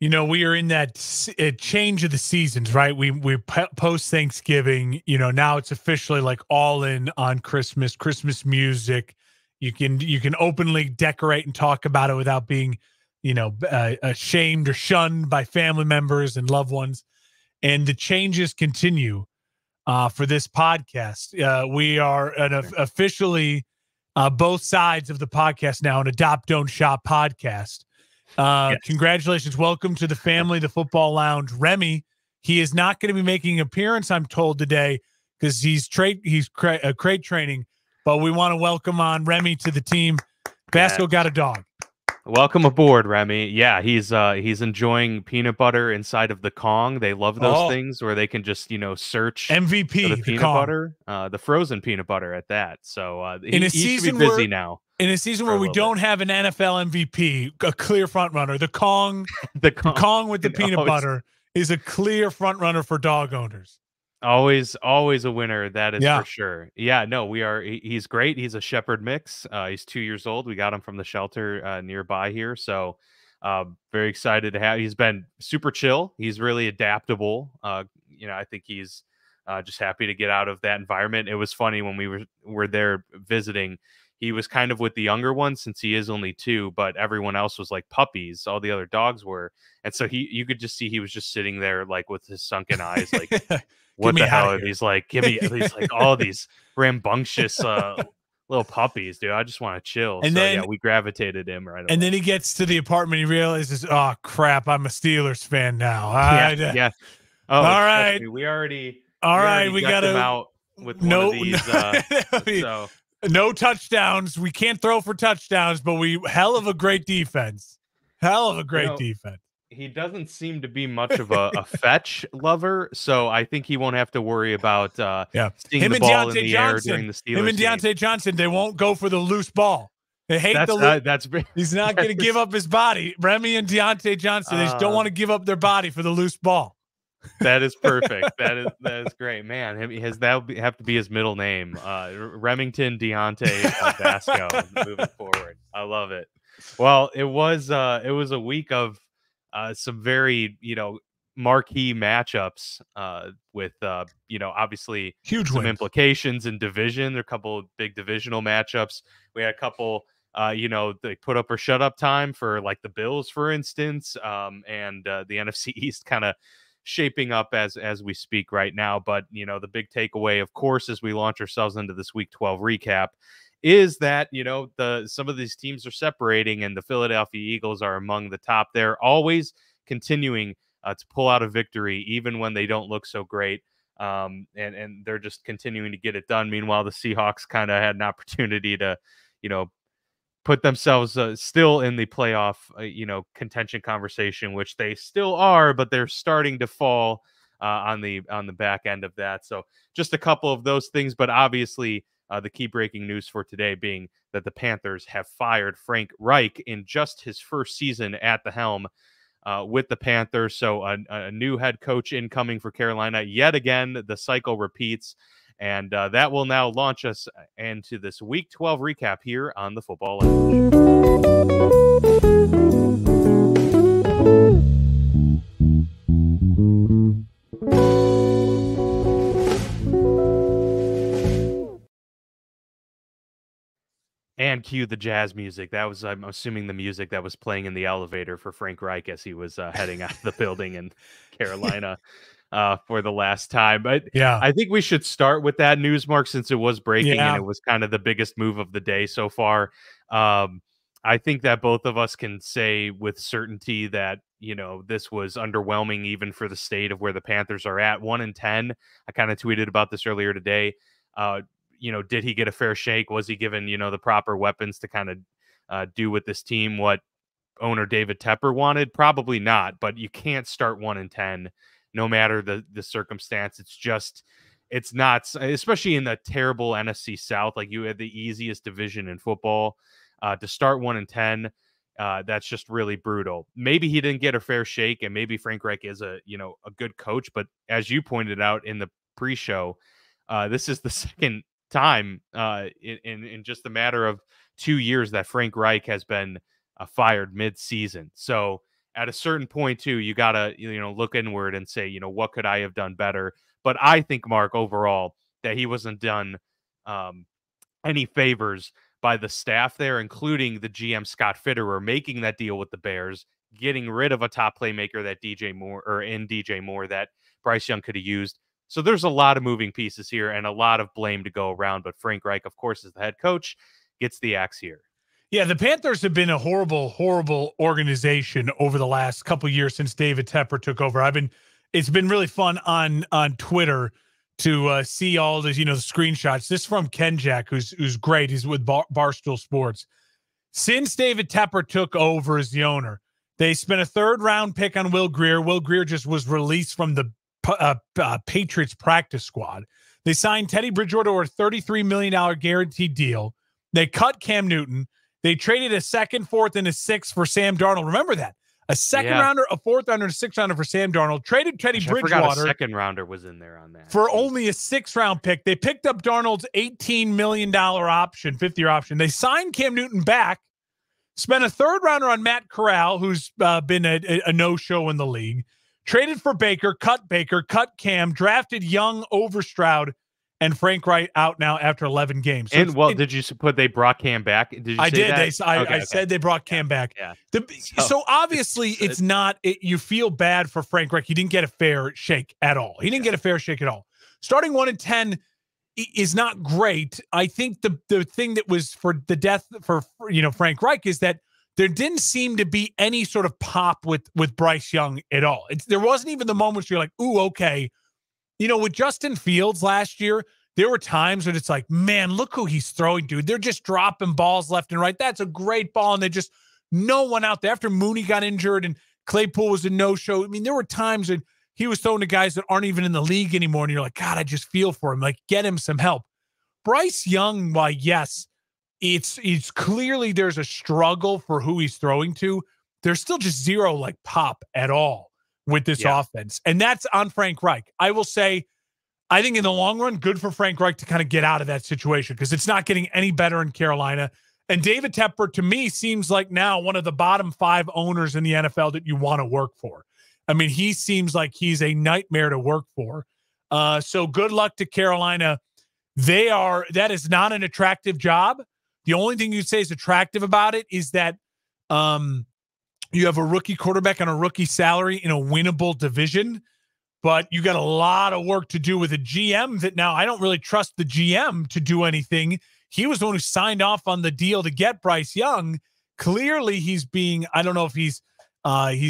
We are in that change of the seasons, right? We post Thanksgiving. Now it's officially like all in on Christmas music. You can openly decorate and talk about it without being, ashamed or shunned by family members and loved ones. And the changes continue for this podcast. We are officially both sides of the podcast now, an Adopt Don't Shop podcast. Yes. Congratulations. Welcome to the family, the Football Lounge. Remy, he is not going to be making an appearance, I'm told, today because he's crate training, but we want to welcome on Remy to the team. Vasco got a dog. Welcome aboard, Remy. Yeah, he's enjoying peanut butter inside of the Kong. They love those things where they can just, search MVP, for the peanut butter, the frozen peanut butter at that. So he should be busy now. In a season where we don't have an NFL MVP, a clear front runner, the Kong with the peanut butter is a clear front runner for dog owners. Always a winner. That is for sure. Yeah, no, he's great. He's a Shepherd mix. He's 2 years old. We got him from the shelter nearby here. So very excited to have, he's been super chill. He's really adaptable. I think he's just happy to get out of that environment. It was funny when we were there visiting. He was kind of with the younger ones since he is only 2, but everyone else was like puppies. All the other dogs were. And so you could just see he was just sitting there like with his sunken eyes, like, what the hell are these? Like, give me these, like, all these rambunctious little puppies, dude. I just want to chill. And then we gravitated him right away. And then he gets to the apartment. He realizes, oh, crap, I'm a Steelers fan now. Yeah. Oh, all right. We already got him out with one of these. No touchdowns. We can't throw for touchdowns, but hell of a great defense. Defense. He doesn't seem to be much of a fetch lover, so I think he won't have to worry about seeing him the and ball Deontay in the Johnson, air during the Steelers Him and Deontay game. Johnson, they won't go for the loose ball. They hate he's not going to give up his body. Remy and Deontay Johnson, they just don't want to give up their body for the loose ball. That is perfect. That is great, man. That have to be his middle name, Remington Deontay Vasco. Moving forward, I love it. Well, it was a week of some very marquee matchups with obviously huge some wins. Implications in division. There are a couple of big divisional matchups. We had a couple. They put up or shut up time for like the Bills, for instance, and the NFC East kind of shaping up as we speak right now. But the big takeaway, of course, as we launch ourselves into this Week 12 recap, is that some of these teams are separating, and the Philadelphia Eagles are among the top. They're always continuing to pull out a victory, even when they don't look so great. And they're just continuing to get it done. Meanwhile, the Seahawks kind of had an opportunity to, put themselves still in the playoff, contention conversation, which they still are, but they're starting to fall on the back end of that. So just a couple of those things, but obviously the key breaking news for today being that the Panthers have fired Frank Reich in just his first season at the helm with the Panthers. So a new head coach incoming for Carolina. Yet again, the cycle repeats. And that will now launch us into this Week 12 recap here on the Football Lounge. And cue the jazz music. That was, I'm assuming, the music that was playing in the elevator for Frank Reich as he was heading out of the building in Carolina. For the last time. But yeah, I think we should start with that news, Mark, since it was breaking and it was kind of the biggest move of the day so far. I think that both of us can say with certainty that, this was underwhelming even for the state of where the Panthers are at. 1-10. I kind of tweeted about this earlier today. Did he get a fair shake? Was he given, the proper weapons to kind of do with this team what owner David Tepper wanted? Probably not, but you can't start 1-10. No matter the circumstance. It's not, especially in the terrible NFC South. Like, you had the easiest division in football to start 1-10. That's just really brutal. Maybe he didn't get a fair shake, and maybe Frank Reich is a good coach. But as you pointed out in the pre-show, this is the second time in just a matter of 2 years that Frank Reich has been fired mid-season. So at a certain point too, you gotta, look inward and say, what could I have done better? But I think, Mark, overall, that he wasn't done um, any favors by the staff there, including the GM Scott Fitterer making that deal with the Bears, getting rid of a top playmaker that DJ Moore that Bryce Young could have used. So there's a lot of moving pieces here and a lot of blame to go around. But Frank Reich, of course, as the head coach, gets the axe here. Yeah, the Panthers have been a horrible, horrible organization over the last couple of years since David Tepper took over. It's been really fun on Twitter to see all the, the screenshots. This is from Ken Jack, who's great. He's with Barstool Sports. Since David Tepper took over as the owner, they spent a 3rd-round pick on Will Grier. Will Grier just was released from the Patriots practice squad. They signed Teddy Bridgewater to a $33 million guaranteed deal. They cut Cam Newton. They traded a 2nd, 4th, and a 6th for Sam Darnold. Remember that. A 2nd rounder, a 4th rounder, and a 6th rounder for Sam Darnold. Traded Teddy Bridgewater. I forgot a 2nd rounder was in there on that. For only a 6th-round pick. They picked up Darnold's $18 million option, 5th-year option. They signed Cam Newton back, spent a 3rd rounder on Matt Corral, who's been a no-show in the league, traded for Baker, cut Cam, drafted Young over Stroud, and Frank Reich out now after 11 games. So did you put they brought Cam back? Did you I say did. That? I said they brought Cam back. Yeah. So obviously it's not. You feel bad for Frank Reich. He didn't get a fair shake at all. He didn't get a fair shake at all. Starting 1-10 is not great. I think the thing that was for the death for Frank Reich is that there didn't seem to be any sort of pop with Bryce Young at all. There wasn't even the moments where you're like, ooh, okay. With Justin Fields last year, there were times when it's like, man, look who he's throwing, dude. They're just dropping balls left and right. That's a great ball. And they just no one out there. After Mooney got injured and Claypool was a no-show, I mean, there were times when he was throwing to guys that aren't even in the league anymore. And you're like, God, I just feel for him. Like, get him some help. Bryce Young, why, yes, it's clearly there's a struggle for who he's throwing to. There's still just zero like pop at all with this offense. And that's on Frank Reich. I will say, I think in the long run, good for Frank Reich to kind of get out of that situation because it's not getting any better in Carolina. And David Tepper, to me, seems like now one of the bottom 5 owners in the NFL that you want to work for. I mean, he seems like he's a nightmare to work for. So good luck to Carolina. That is not an attractive job. The only thing you'd say is attractive about it is that you have a rookie quarterback on a rookie salary in a winnable division, but you got a lot of work to do with a GM that now I don't really trust the GM to do anything. He was the one who signed off on the deal to get Bryce Young. Clearly he's being, I don't know if he's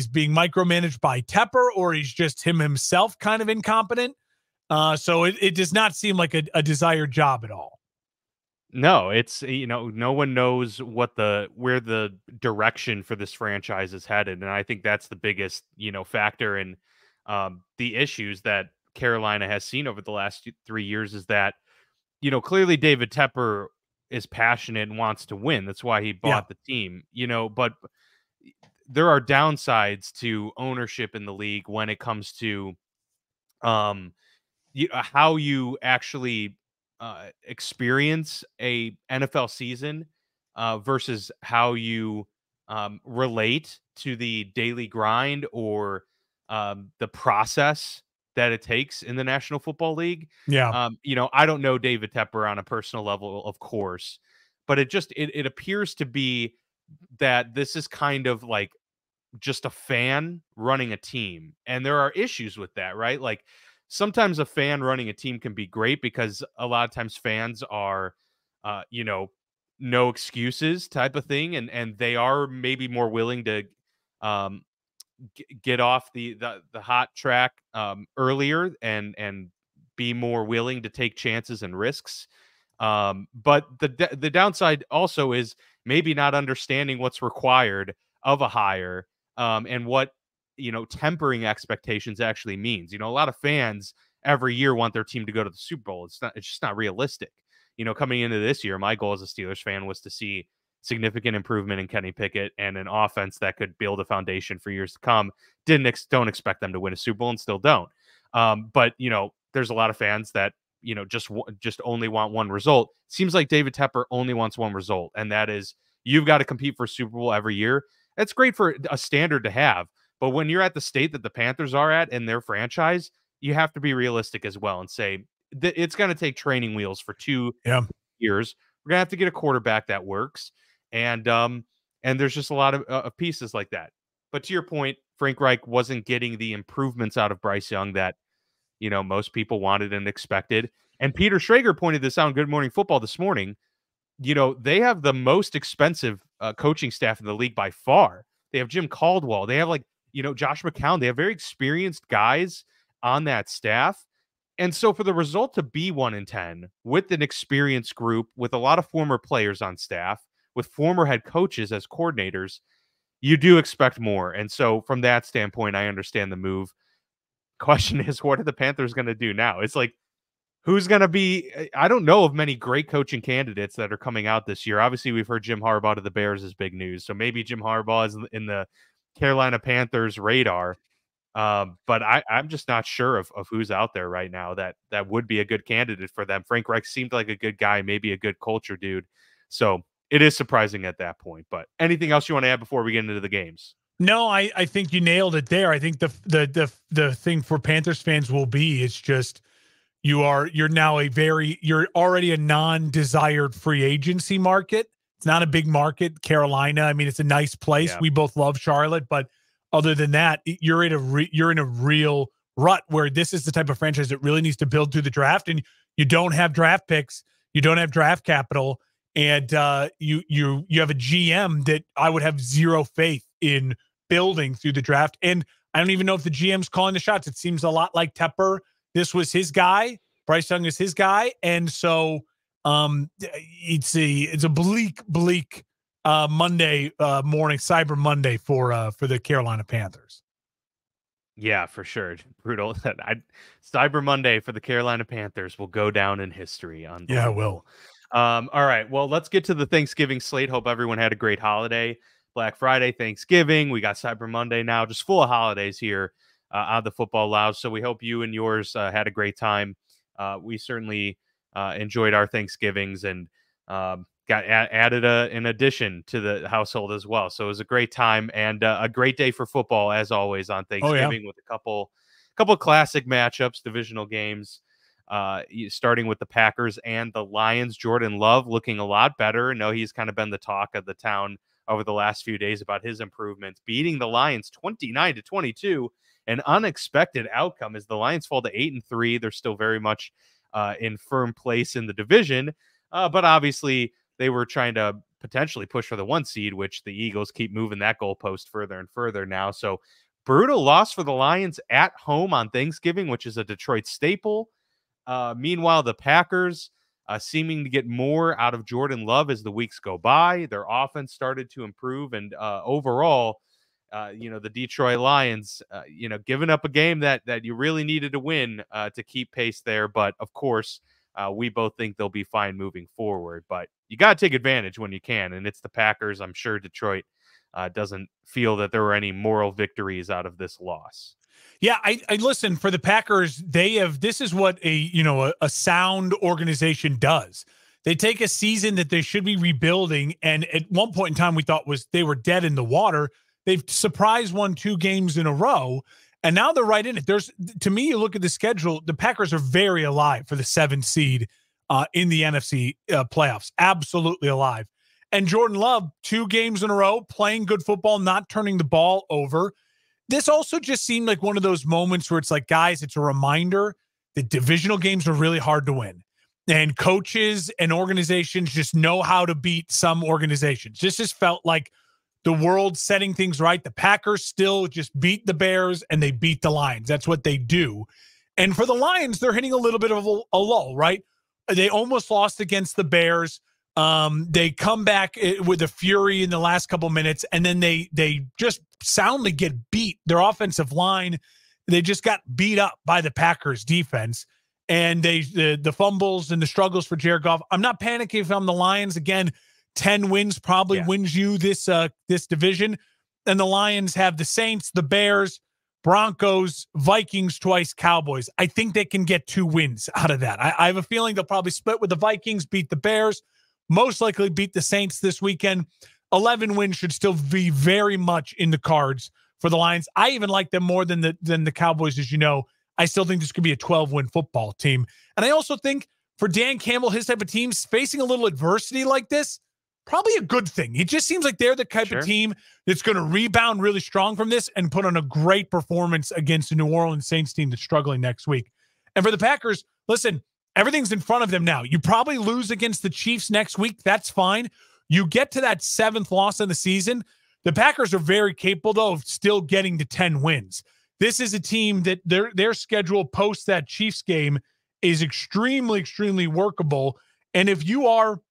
being micromanaged by Tepper or he's just himself kind of incompetent. So it does not seem like a desired job at all. No, it's, no one knows where the direction for this franchise is headed. And I think that's the biggest, factor in the issues that Carolina has seen over the last 3 years is that, clearly David Tepper is passionate and wants to win. That's why he bought the team, but there are downsides to ownership in the league when it comes to how you actually experience a NFL season versus how you relate to the daily grind or the process that it takes in the National Football League. Yeah. I don't know David Tepper on a personal level, of course, but it appears to be that this is kind of like just a fan running a team. And there are issues with that, right? Like sometimes a fan running a team can be great because a lot of times fans are, no excuses type of thing. And they are maybe more willing to get off the hot track earlier and be more willing to take chances and risks. But the downside also is maybe not understanding what's required of a hire and what, tempering expectations actually means. A lot of fans every year want their team to go to the Super Bowl. It's just not realistic. Coming into this year, my goal as a Steelers fan was to see significant improvement in Kenny Pickett and an offense that could build a foundation for years to come. Don't expect them to win a Super Bowl and still don't. But there's a lot of fans that, just only want one result. Seems like David Tepper only wants one result. And that is you've got to compete for a Super Bowl every year. That's great for a standard to have. But when you're at the state that the Panthers are at in their franchise, you have to be realistic as well and say that it's going to take training wheels for 2 years. We're going to have to get a quarterback that works. And there's just a lot of pieces like that. But to your point, Frank Reich wasn't getting the improvements out of Bryce Young that, most people wanted and expected. And Peter Schrager pointed this out on Good Morning Football this morning. They have the most expensive coaching staff in the league by far. They have Jim Caldwell. They have Josh McCown. They have very experienced guys on that staff. And so for the result to be 1-10 with an experienced group, with a lot of former players on staff, with former head coaches as coordinators, you do expect more. And so from that standpoint, I understand the move. Question is, what are the Panthers going to do now? It's like, who's going to be – I don't know of many great coaching candidates that are coming out this year. Obviously, we've heard Jim Harbaugh to the Bears is big news. So maybe Jim Harbaugh is in the Carolina Panthers radar. But I'm just not sure of who's out there right now that would be a good candidate for them. Frank Reich seemed like a good guy, maybe a good culture dude. So it is surprising at that point. But anything else you want to add before we get into the games? No, I think you nailed it there. I think the thing for Panthers fans will be, it's just you're now you're already a non-desired free agency market. It's not a big market, Carolina. I mean, it's a nice place. Yeah. We both love Charlotte, but other than that, you're in a real rut where this is the type of franchise that really needs to build through the draft, and you don't have draft picks, you don't have draft capital, and you have a GM that I would have zero faith in building through the draft. And I don't even know if the GM's calling the shots. It seems a lot like Tepper. This was his guy. Bryce Young is his guy, and so it's a bleak Monday morning, Cyber Monday for the Carolina Panthers. Yeah, for sure. Brutal. Cyber Monday for the Carolina Panthers will go down in history. Yeah, it will. All right. Well, let's get to the Thanksgiving slate. Hope everyone had a great holiday. Black Friday, Thanksgiving. We got Cyber Monday now, just full of holidays here on the Football Lounge. So we hope you and yours had a great time. We certainly enjoyed our Thanksgivings and got added an addition to the household as well. So it was a great time and a great day for football, as always, on Thanksgiving with a couple classic matchups, divisional games, starting with the Packers and the Lions. Jordan Love looking a lot better. I know he's kind of been the talk of the town over the last few days about his improvements, beating the Lions 29-22. An unexpected outcome as the Lions fall to 8-3. They're still very much in firm place in the division, but obviously they were trying to potentially push for the 1 seed, which the Eagles keep moving that goalpost further and further now. So brutal loss for the Lions at home on Thanksgiving, which is a Detroit staple. Meanwhile, the Packers seeming to get more out of Jordan Love as the weeks go by. Their offense started to improve, and overall, the Detroit Lions, giving up a game that you really needed to win to keep pace there. But of course, we both think they'll be fine moving forward. But you got to take advantage when you can, and it's the Packers. I'm sure Detroit doesn't feel that there were any moral victories out of this loss. Yeah, I listen, for the Packers, this is what a sound organization does. They take a season that they should be rebuilding, and at one point in time we thought they were dead in the water. They've won 2 games in a row, and now they're right in it. To me, you look at the schedule, the Packers are very alive for the 7th seed in the NFC playoffs. Absolutely alive. And Jordan Love, 2 games in a row, playing good football, not turning the ball over. This also just seemed like one of those moments where it's like, guys, it's a reminder that divisional games are really hard to win. And coaches and organizations just know how to beat some organizations. This just felt like the world setting things right. The Packers still just beat the Bears and they beat the Lions. That's what they do. And for the Lions, they're hitting a little bit of a lull, right? They almost lost against the Bears. They come back with a fury in the last couple minutes, and then they just soundly get beat. Their offensive line, they just got beat up by the Packers defense, and the fumbles and the struggles for Jared Goff. I'm not panicking if I'm the Lions. Again, 10 wins probably wins you this division. And the Lions have the Saints, the Bears, Broncos, Vikings twice, Cowboys. I think they can get 2 wins out of that. I have a feeling they'll probably split with the Vikings, beat the Bears, most likely beat the Saints this weekend. 11 wins should still be very much in the cards for the Lions. I even like them more than the Cowboys, as you know. I still think this could be a 12-win football team. And I also think for Dan Campbell, his type of teams, facing a little adversity like this, probably a good thing. It just seems like they're the type of team that's going to rebound really strong from this and put on a great performance against the New Orleans Saints team that's struggling next week. And for the Packers, listen, everything's in front of them now. You probably lose against the Chiefs next week. That's fine. You get to that 7th loss of the season. The Packers are very capable, though, of still getting to 10 wins. This is a team that their schedule post that Chiefs game is extremely, extremely workable. And if you are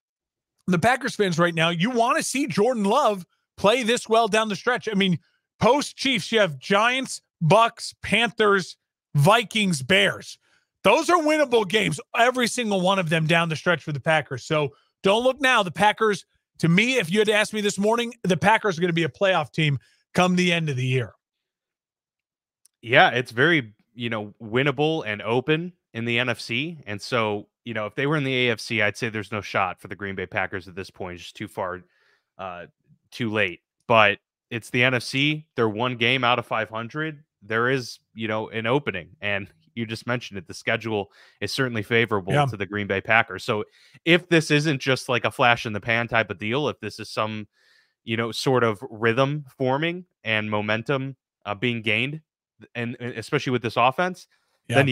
the Packers fans right now, you want to see Jordan Love play this well down the stretch. I mean, post Chiefs, you have Giants, Bucks, Panthers, Vikings, Bears. Those are winnable games, every single one of them down the stretch for the Packers. So don't look now. The Packers, to me, if you had asked me this morning, the Packers are going to be a playoff team come the end of the year. Yeah, it's very, winnable and open in the NFC. And so, if they were in the AFC, I'd say there's no shot for the Green Bay Packers at this point. It's just too far, too late. But it's the NFC. They're one game out of 500. There is, an opening. And you just mentioned it. The schedule is certainly favorable to the Green Bay Packers. So if this isn't just like a flash in the pan type of deal, if this is some, sort of rhythm forming and momentum being gained, and especially with this offense, then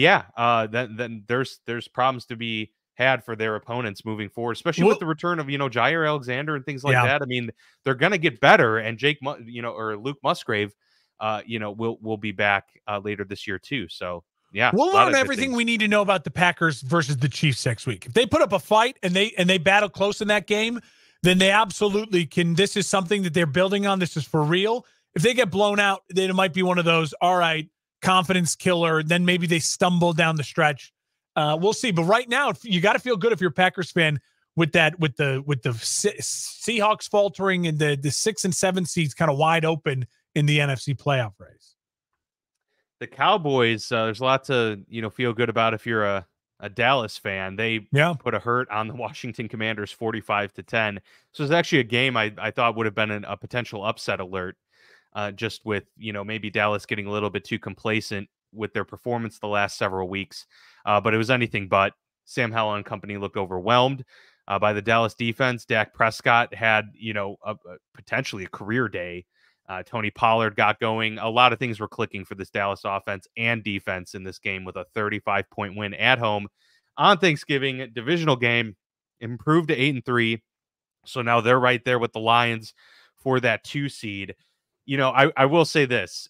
there's problems to be had for their opponents moving forward, especially with the return of Jair Alexander and things like that. I mean, they're going to get better, and or Luke Musgrave, will be back later this year too. So we'll learn everything we need to know about the Packers versus the Chiefs next week. If they put up a fight and they battle close in that game, then they absolutely can. This is something that they're building on. This is for real. If they get blown out, then it might be one of those, all right, confidence killer. Then maybe they stumble down the stretch. We'll see. But right now, you got to feel good if you're a Packers fan with the Seahawks faltering and the 6 and 7 seeds kind of wide open in the NFC playoff race. The Cowboys, there's a lot to feel good about if you're a Dallas fan. They put a hurt on the Washington Commanders 45-10. So it's actually a game I thought would have been a potential upset alert. Just with, maybe Dallas getting a little bit too complacent with their performance the last several weeks. But it was anything but. Sam Howell and company looked overwhelmed by the Dallas defense. Dak Prescott had, potentially a career day. Tony Pollard got going. A lot of things were clicking for this Dallas offense and defense in this game with a 35-point win at home on Thanksgiving. Divisional game, improved to 8-3. So now they're right there with the Lions for that 2 seed. I will say this.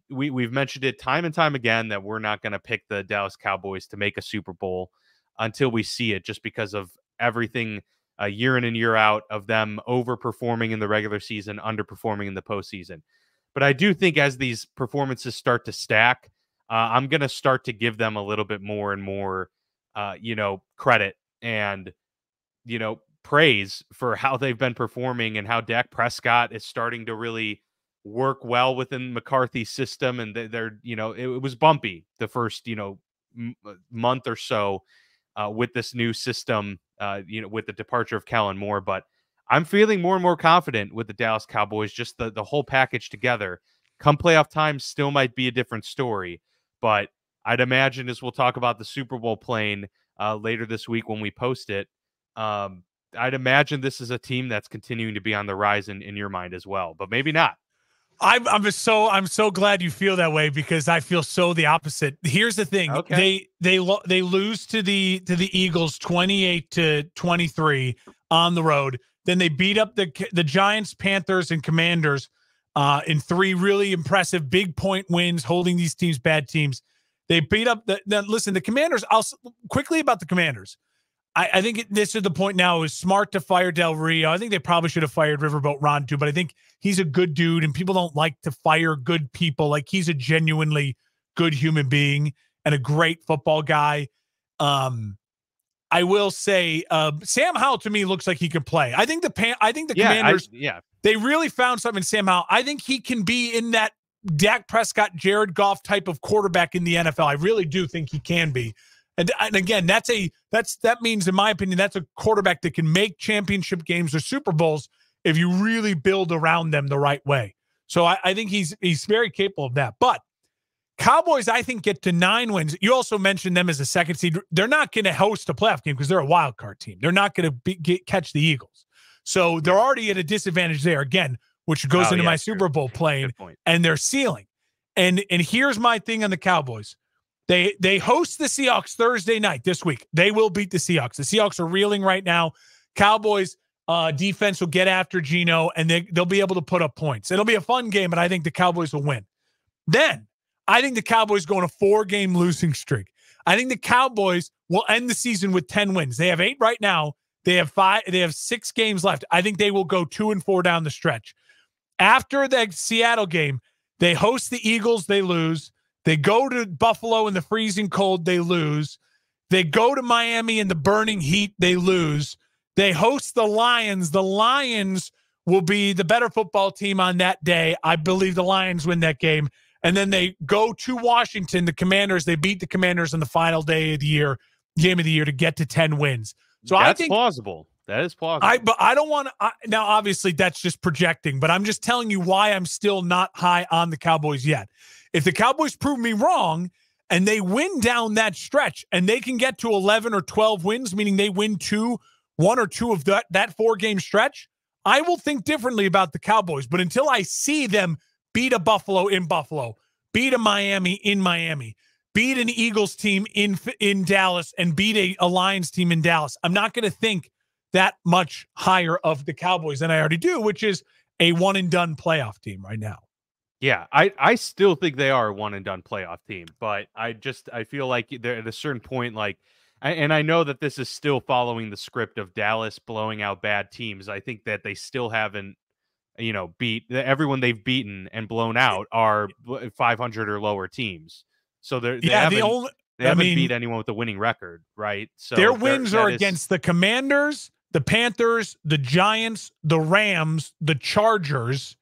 We've mentioned it time and time again that we're not going to pick the Dallas Cowboys to make a Super Bowl until we see it, just because of everything year in and year out of them overperforming in the regular season, underperforming in the postseason. But I do think as these performances start to stack, I'm going to start to give them a little bit more and more, credit and, praise for how they've been performing and how Dak Prescott is starting to really work well within McCarthy's system. And they're, it was bumpy the first, month or so with this new system, with the departure of Kellen Moore. But I'm feeling more and more confident with the Dallas Cowboys, just the whole package together. Come playoff time, still might be a different story. But I'd imagine, as we'll talk about the Super Bowl plane later this week when we post it, I'd imagine this is a team that's continuing to be on the rise in your mind as well, but maybe not. I'm so glad you feel that way, because I feel so the opposite. Here's the thing. Okay. They lose to the Eagles 28-23 on the road. Then they beat up the Giants, Panthers, and Commanders in 3 really impressive big point wins, holding these teams, bad teams. They beat up the Commanders. Quickly about the Commanders. I think this is the point now. It was smart to fire Del Rio. I think they probably should have fired Riverboat Ron too, but I think he's a good dude, and people don't like to fire good people. Like, he's a genuinely good human being and a great football guy. I will say Sam Howell to me looks like he could play. I think the Commanders, they really found something in Sam Howell. I think he can be in that Dak Prescott, Jared Goff type of quarterback in the NFL. I really do think he can be. And again, that means, in my opinion, that's a quarterback that can make championship games or Super Bowls if you really build around them the right way. So I think he's very capable of that. But Cowboys, I think, get to 9 wins. You also mentioned them as a second seed. They're not going to host a playoff game because they're a wild card team. They're not going to catch the Eagles. So they're already at a disadvantage there, again, which goes into my Super Bowl plane and their ceiling. And here's my thing on the Cowboys. They host the Seahawks Thursday night this week. They will beat the Seahawks. The Seahawks are reeling right now. Cowboys defense will get after Geno, and they'll be able to put up points. It'll be a fun game, but I think the Cowboys will win. Then I think the Cowboys go on a 4-game losing streak. I think the Cowboys will end the season with 10 wins. They have 8 right now. They have 5. They have 6 games left. I think they will go 2-4 down the stretch. After the Seattle game, they host the Eagles. They lose. They go to Buffalo in the freezing cold. They lose. They go to Miami in the burning heat. They lose. They host the Lions. The Lions will be the better football team on that day. I believe the Lions win that game. And then they go to Washington, the Commanders. They beat the Commanders on the final day of the year, game of the year, to get to 10 wins. So that's I think plausible. That is plausible. But I don't want to. Now, obviously, that's just projecting. But I'm just telling you why I'm still not high on the Cowboys yet. If the Cowboys prove me wrong and they win down that stretch and they can get to 11 or 12 wins, meaning they win 1 or 2 of that 4-game stretch, I will think differently about the Cowboys. But until I see them beat a Buffalo in Buffalo, beat a Miami in Miami, beat an Eagles team in Dallas, and beat a Lions team in Dallas, I'm not going to think that much higher of the Cowboys than I already do, which is a one-and-done playoff team right now. Yeah, I still think they are a one-and-done playoff team, but I feel like they're at a certain point, like, and I know that this is still following the script of Dallas blowing out bad teams. I think that they still haven't, beat everyone they've beaten and blown out are 500 or lower teams. So they haven't beat anyone with a winning record, right? So their wins are against the Commanders, the Panthers, the Giants, the Rams, the Chargers,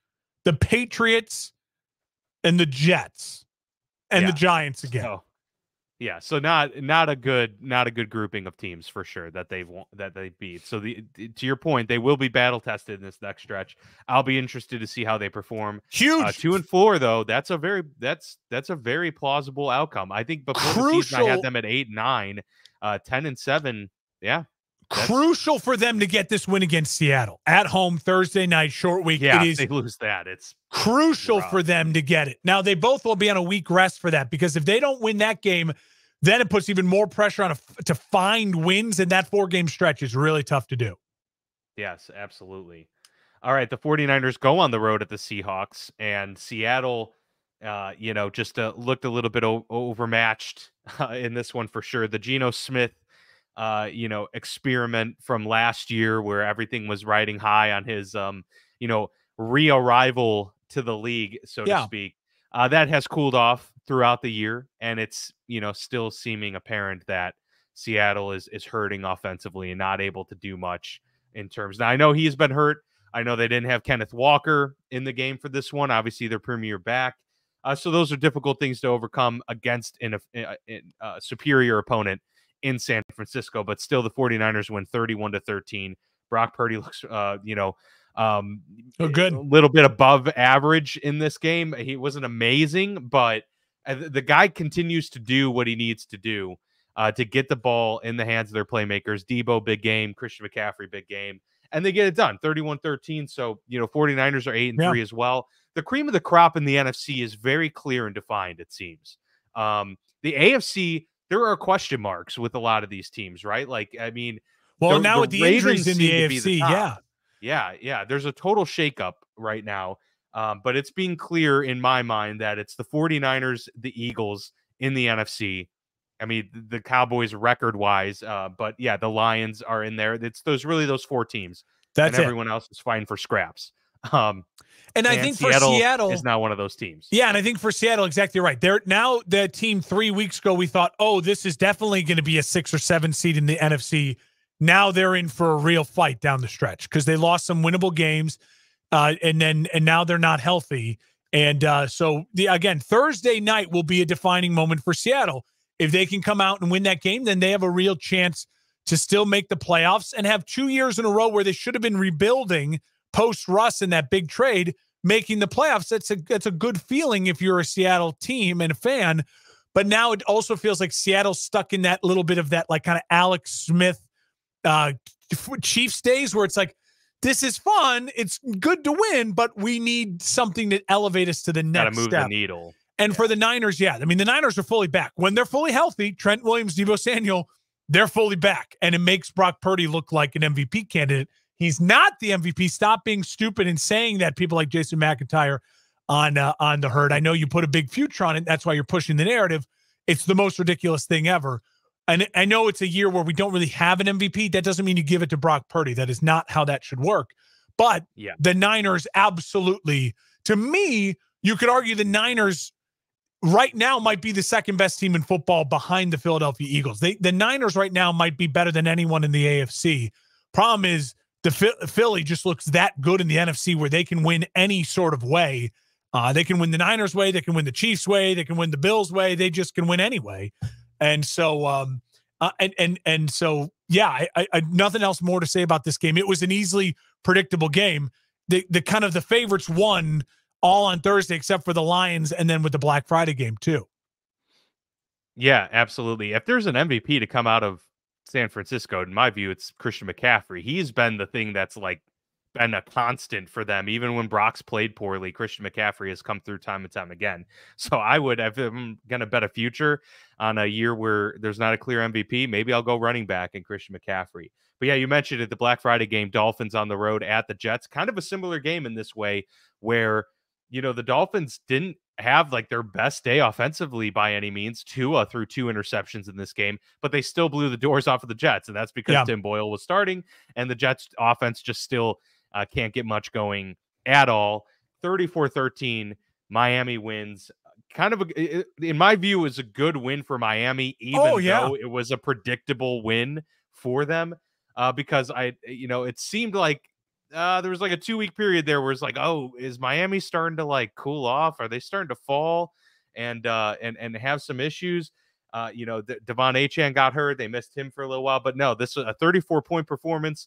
the Patriots, and the Jets, and the Giants again. So not a good grouping of teams for sure that they beat. So to your point, they will be battle tested in this next stretch. I'll be interested to see how they perform. Huge 2-4 though. That's a very plausible outcome. I think before the season I had them at 8-9, 10-7. Yeah. Crucial for them to get this win against Seattle at home Thursday night, short week. Yeah, if they lose that, it's crucial for them to get it. Now, they both will be on a week rest for that, because if they don't win that game, then it puts even more pressure on to find wins, and that 4-game stretch is really tough to do. Yes, absolutely. All right, the 49ers go on the road at the Seahawks, and Seattle, just looked a little bit overmatched in this one for sure. The Geno Smith experiment from last year, where everything was riding high on his, re-arrival to the league, so to speak. That has cooled off throughout the year, and it's, still seeming apparent that Seattle is hurting offensively and not able to do much in terms. Now, I know he's been hurt. I know they didn't have Kenneth Walker in the game for this one. Obviously, their premier back. So those are difficult things to overcome against a superior opponent in San Francisco, but still the 49ers win 31-13. Brock Purdy looks, good, a little bit above average in this game. He wasn't amazing, but the guy continues to do what he needs to do to get the ball in the hands of their playmakers. Debo, big game. Christian McCaffrey, big game. And they get it done, 31-13. So, 49ers are 8-3 as well. The cream of the crop in the NFC is very clear and defined, it seems. The AFC, there are question marks with a lot of these teams, right? Like, I mean, now with the injuries in the AFC, yeah. There's a total shakeup right now, but it's being clear in my mind that it's the 49ers, the Eagles in the NFC. I mean, the Cowboys record-wise, but yeah, the Lions are in there. It's those 4 teams. That's and everyone else is fighting for scraps. And I think Seattle is now one of those teams. Yeah, and I think for Seattle, exactly right. They're now the team 3 weeks ago, we thought, oh, this is definitely going to be a 6 or 7 seed in the NFC. Now they're in for a real fight down the stretch because they lost some winnable games, and now they're not healthy. And so again, Thursday night will be a defining moment for Seattle. If they can come out and win that game, then they have a real chance to still make the playoffs and have 2 years in a row where they should have been rebuilding post Russ in that big trade, making the playoffs. That's a good feeling if you're a Seattle team and a fan. But now it also feels like Seattle's stuck in that little bit of that like kind of Alex Smith Chiefs days where it's like, this is fun. It's good to win, but we need something to elevate us to the next Gotta move step. the needle. And for the Niners, I mean, the Niners are fully back. When they're fully healthy, Trent Williams, Deebo Samuel, they're fully back. And it makes Brock Purdy look like an MVP candidate. He's not the MVP. Stop being stupid and saying that, people like Jason McIntyre on the Herd. I know you put a big future on it. That's why you're pushing the narrative. It's the most ridiculous thing ever. And I know it's a year where we don't really have an MVP. That doesn't mean you give it to Brock Purdy. That is not how that should work. But the Niners absolutely, to me, you could argue the Niners right now might be the second best team in football behind the Philadelphia Eagles. The Niners right now might be better than anyone in the AFC. Problem is the Philly just looks that good in the NFC where they can win any sort of way. They can win the Niners way. They can win the Chiefs way. They can win the Bills way. They just can win anyway. And so, I nothing else more to say about this game. It was an easily predictable game. The kind of the favorites won all on Thursday, except for the Lions, and then with the Black Friday game too. Yeah, absolutely. If there's an MVP to come out of San Francisco, in my view, it's Christian McCaffrey. He's been the thing that's like been a constant for them. Even when Brock's played poorly, Christian McCaffrey has come through time and time again. So I would, if I'm going to bet a future on a year where there's not a clear MVP, maybe I'll go running back and Christian McCaffrey. But yeah, you mentioned it, the Black Friday game, Dolphins on the road at the Jets, kind of a similar game in this way where, you know, the Dolphins didn't have like their best day offensively by any means. Tua threw 2 interceptions in this game, but they still blew the doors off of the Jets. And that's because Tim Boyle was starting and the Jets offense just still can't get much going at all. 34-13, Miami wins. Kind of, in my view, is a good win for Miami, even though it was a predictable win for them. Because it seemed like there was like a 2-week period there where it's like, oh, is Miami starting to like cool off? Are they starting to fall and have some issues? Devon Achane got hurt. They missed him for a little while, but no, this was a 34-point performance,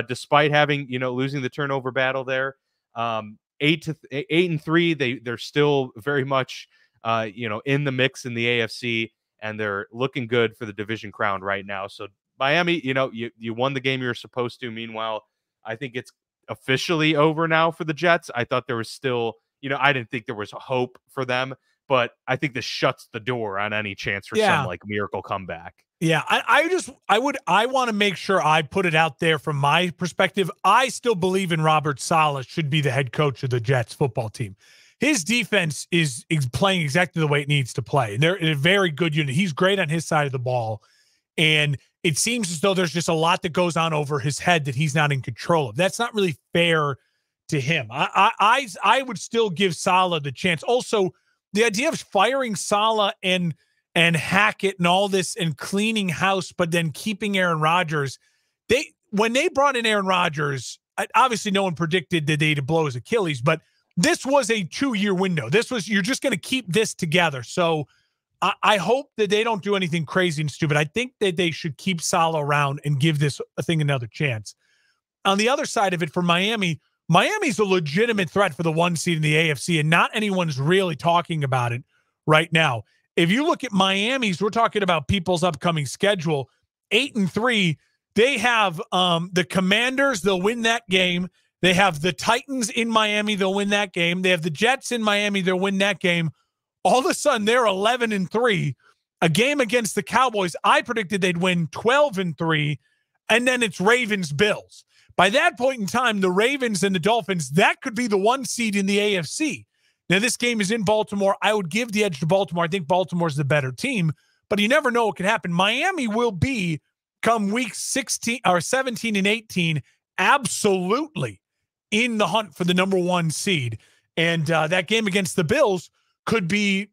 despite having, losing the turnover battle there. 8-3. They're still very much, in the mix in the AFC, and they're looking good for the division crown right now. So Miami, you won the game you were supposed to. Meanwhile, I think it's officially over now for the Jets. I thought there was still, I didn't think there was hope for them, but I think this shuts the door on any chance for some like miracle comeback. Yeah, I want to make sure I put it out there from my perspective. I still believe in Robert Saleh should be the head coach of the Jets football team. His defense is playing exactly the way it needs to play. And they're a very good unit. He's great on his side of the ball. And it seems as though there's just a lot that goes on over his head that he's not in control of. That's not really fair to him. I would still give Saleh the chance. Also, the idea of firing Saleh and Hackett and all this and cleaning house, but then keeping Aaron Rodgers. When they brought in Aaron Rodgers, obviously no one predicted that they'd blow his Achilles, but this was a 2-year window. You're just going to keep this together. So I hope that they don't do anything crazy and stupid. I think that they should keep Saleh around and give this thing another chance. On the other side of it, for Miami's a legitimate threat for the 1 seed in the AFC, and not anyone's really talking about it right now. If you look at Miami's, we're talking about people's upcoming schedule, 8-3. They have the Commanders, they'll win that game. They have the Titans in Miami, they'll win that game. They have the Jets in Miami, they'll win that game. All of a sudden, they're 11-3. A game against the Cowboys, I predicted they'd win 12-3, and then it's Ravens-Bills. By that point in time, the Ravens and the Dolphins, that could be the 1 seed in the AFC. Now, this game is in Baltimore. I would give the edge to Baltimore. I think Baltimore's the better team, but you never know what can happen. Miami will be, come week 16 or 17 and 18, absolutely in the hunt for the number 1 seed. And that game against the Bills could be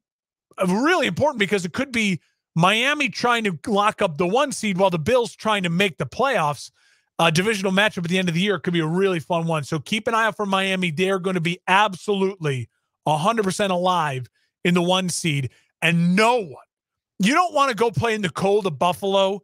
really important because it could be Miami trying to lock up the 1 seed while the Bills trying to make the playoffs. Divisional matchup at the end of the year could be a really fun one. So keep an eye out for Miami. They're going to be absolutely 100% alive in the 1 seed. And no one, you don't want to go play in the cold of Buffalo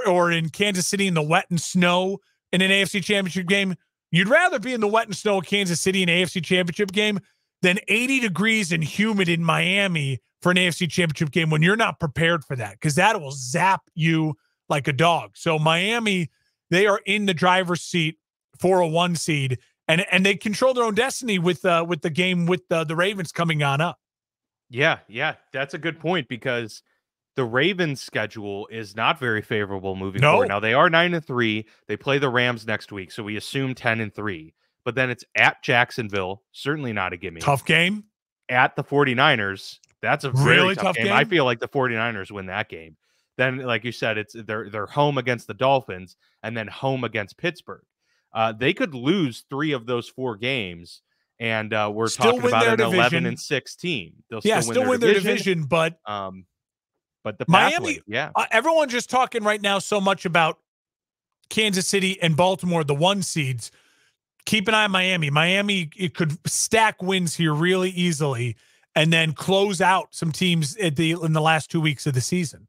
or in Kansas City in the wet and snow in an AFC championship game. You'd rather be in the wet and snow of Kansas City in an AFC Championship game than 80 degrees and humid in Miami for an AFC Championship game when you're not prepared for that, because that will zap you like a dog. So Miami, they are in the driver's seat for a 1 seed, and they control their own destiny with the game with the Ravens coming on up. Yeah, that's a good point, because the Ravens' schedule is not very favorable moving forward. Now, they are 9-3. They play the Rams next week, so we assume 10-3. But then it's at Jacksonville, certainly not a gimme. Tough game. At the 49ers, that's a very really tough game. I feel like the 49ers win that game. Then, like you said, they're home against the Dolphins and then home against Pittsburgh. They could lose 3 of those 4 games, and we're still talking about an division. 11-6 team. They'll still win their division, but the Miami, pathway, everyone's just talking right now so much about Kansas City and Baltimore, the 1 seeds. Keep an eye on Miami. Miami, it could stack wins here really easily and then close out some teams in the last 2 weeks of the season.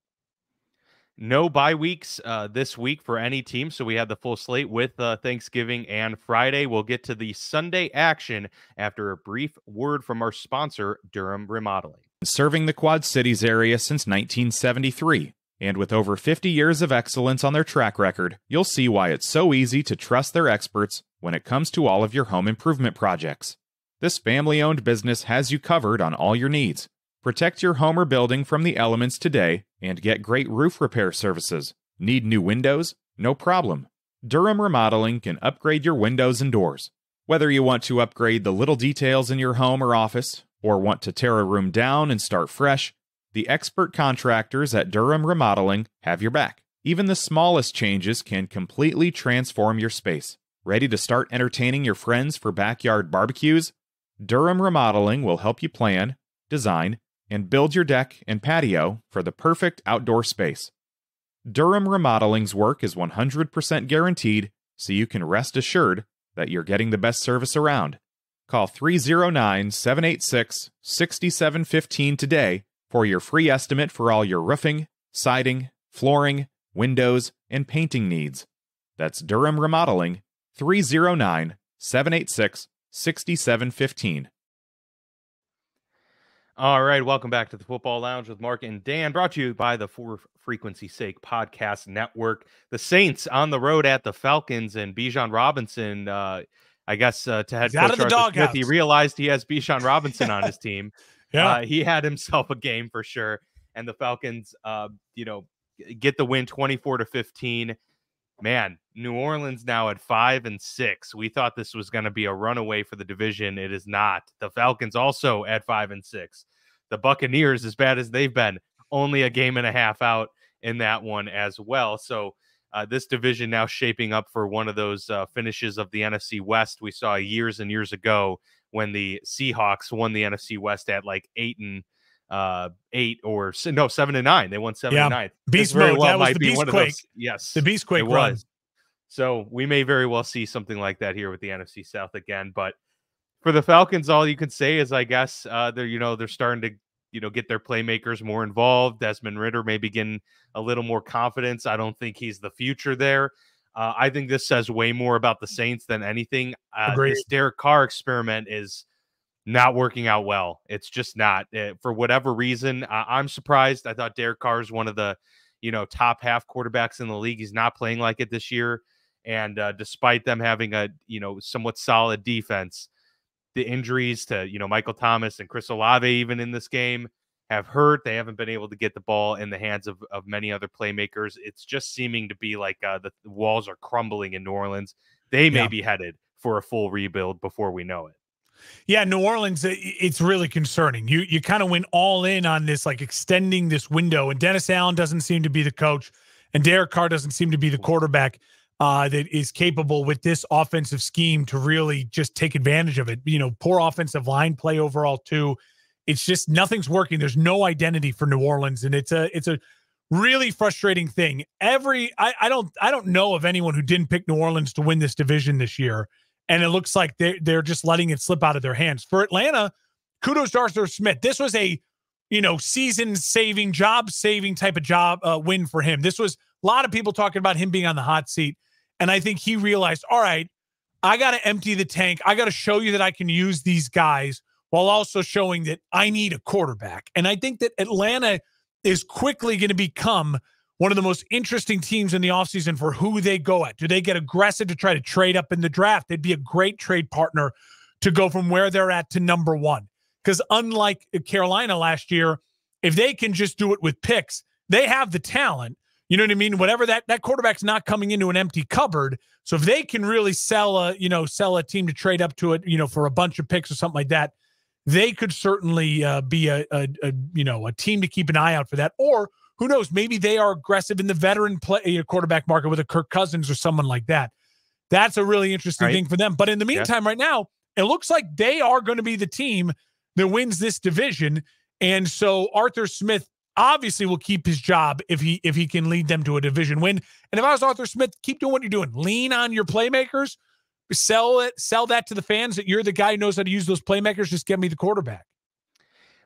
No bye weeks this week for any team, so we have the full slate with Thanksgiving and Friday. We'll get to the Sunday action after a brief word from our sponsor, Durham Remodeling. Serving the Quad Cities area since 1973, and with over 50 years of excellence on their track record, you'll see why it's so easy to trust their experts when it comes to all of your home improvement projects. This family-owned business has you covered on all your needs. Protect your home or building from the elements today and get great roof repair services. Need new windows? No problem. Durham Remodeling can upgrade your windows and doors. Whether you want to upgrade the little details in your home or office, or want to tear a room down and start fresh, the expert contractors at Durham Remodeling have your back. Even the smallest changes can completely transform your space. Ready to start entertaining your friends for backyard barbecues? Durham Remodeling will help you plan, design, and build your deck and patio for the perfect outdoor space. Durham Remodeling's work is 100% guaranteed, so you can rest assured that you're getting the best service around. Call 309-786-6715 today for your free estimate for all your roofing, siding, flooring, windows, and painting needs. That's Durham Remodeling, 309-786-6715. All right, welcome back to the Football Lounge with Mark and Dan, brought to you by the For Frequency's Sake Podcast Network. The Saints on the road at the Falcons, and Bijan Robinson, I guess to head coach Arthur Smith, he realized he has Bijan Robinson on his team. He had himself a game for sure, and the Falcons, get the win 24-15. Man, New Orleans now at 5-6. We thought this was going to be a runaway for the division. It is not. The Falcons also at 5-6. The Buccaneers, as bad as they've been, only a game and a half out in that one as well. So this division now shaping up for one of those finishes of the NFC West we saw years and years ago when the Seahawks won the NFC West at like 7-9. They won 7-9. Beast mode. That was the Beast Quake. Yes, the Beast Quake run. So we may very well see something like that here with the NFC South again. But for the Falcons, all you can say is, I guess they're starting to get their playmakers more involved. Desmond Ridder may be getting a little more confidence. I don't think he's the future there. I think this says way more about the Saints than anything. This Derek Carr experiment is not working out well. It's just not. For whatever reason, I'm surprised. I thought Derek Carr is one of the top half quarterbacks in the league. He's not playing like it this year. And despite them having a somewhat solid defense, the injuries to Michael Thomas and Chris Olave even in this game have hurt. They haven't been able to get the ball in the hands of many other playmakers. It's just seeming to be like the walls are crumbling in New Orleans. They may be headed for a full rebuild before we know it. Yeah, New Orleans, it's really concerning. You kind of went all in on this, like extending this window, and Dennis Allen doesn't seem to be the coach, and Derek Carr doesn't seem to be the quarterback that is capable with this offensive scheme to really just take advantage of it. Poor offensive line play overall too. It's just nothing's working. There's no identity for New Orleans, and it's a really frustrating thing. I don't know of anyone who didn't pick New Orleans to win this division this year, and it looks like they're just letting it slip out of their hands. For Atlanta, kudos to Arthur Smith. This was a season-saving, job-saving type of win for him. This was a lot of people talking about him being on the hot seat. And I think he realized, all right, I got to empty the tank. I got to show you that I can use these guys while also showing that I need a quarterback. And I think that Atlanta is quickly going to become one of the most interesting teams in the offseason for who they go at. Do they get aggressive to try to trade up in the draft? They'd be a great trade partner to go from where they're at to number one. Because unlike Carolina last year, if they can just do it with picks, they have the talent. You know what I mean? Whatever that quarterback's not coming into an empty cupboard. So if they can really sell a team to trade up to it, for a bunch of picks or something like that, they could certainly be a team to keep an eye out for that. Or who knows? Maybe they are aggressive in the veteran quarterback market with a Kirk Cousins or someone like that. That's a really interesting thing for them. But in the meantime, right now, it looks like they are going to be the team that wins this division. And so Arthur Smith obviously will keep his job if he can lead them to a division win. And if I was Arthur Smith, keep doing what you're doing. Lean on your playmakers. Sell that to the fans that you're the guy who knows how to use those playmakers. Just get me the quarterback.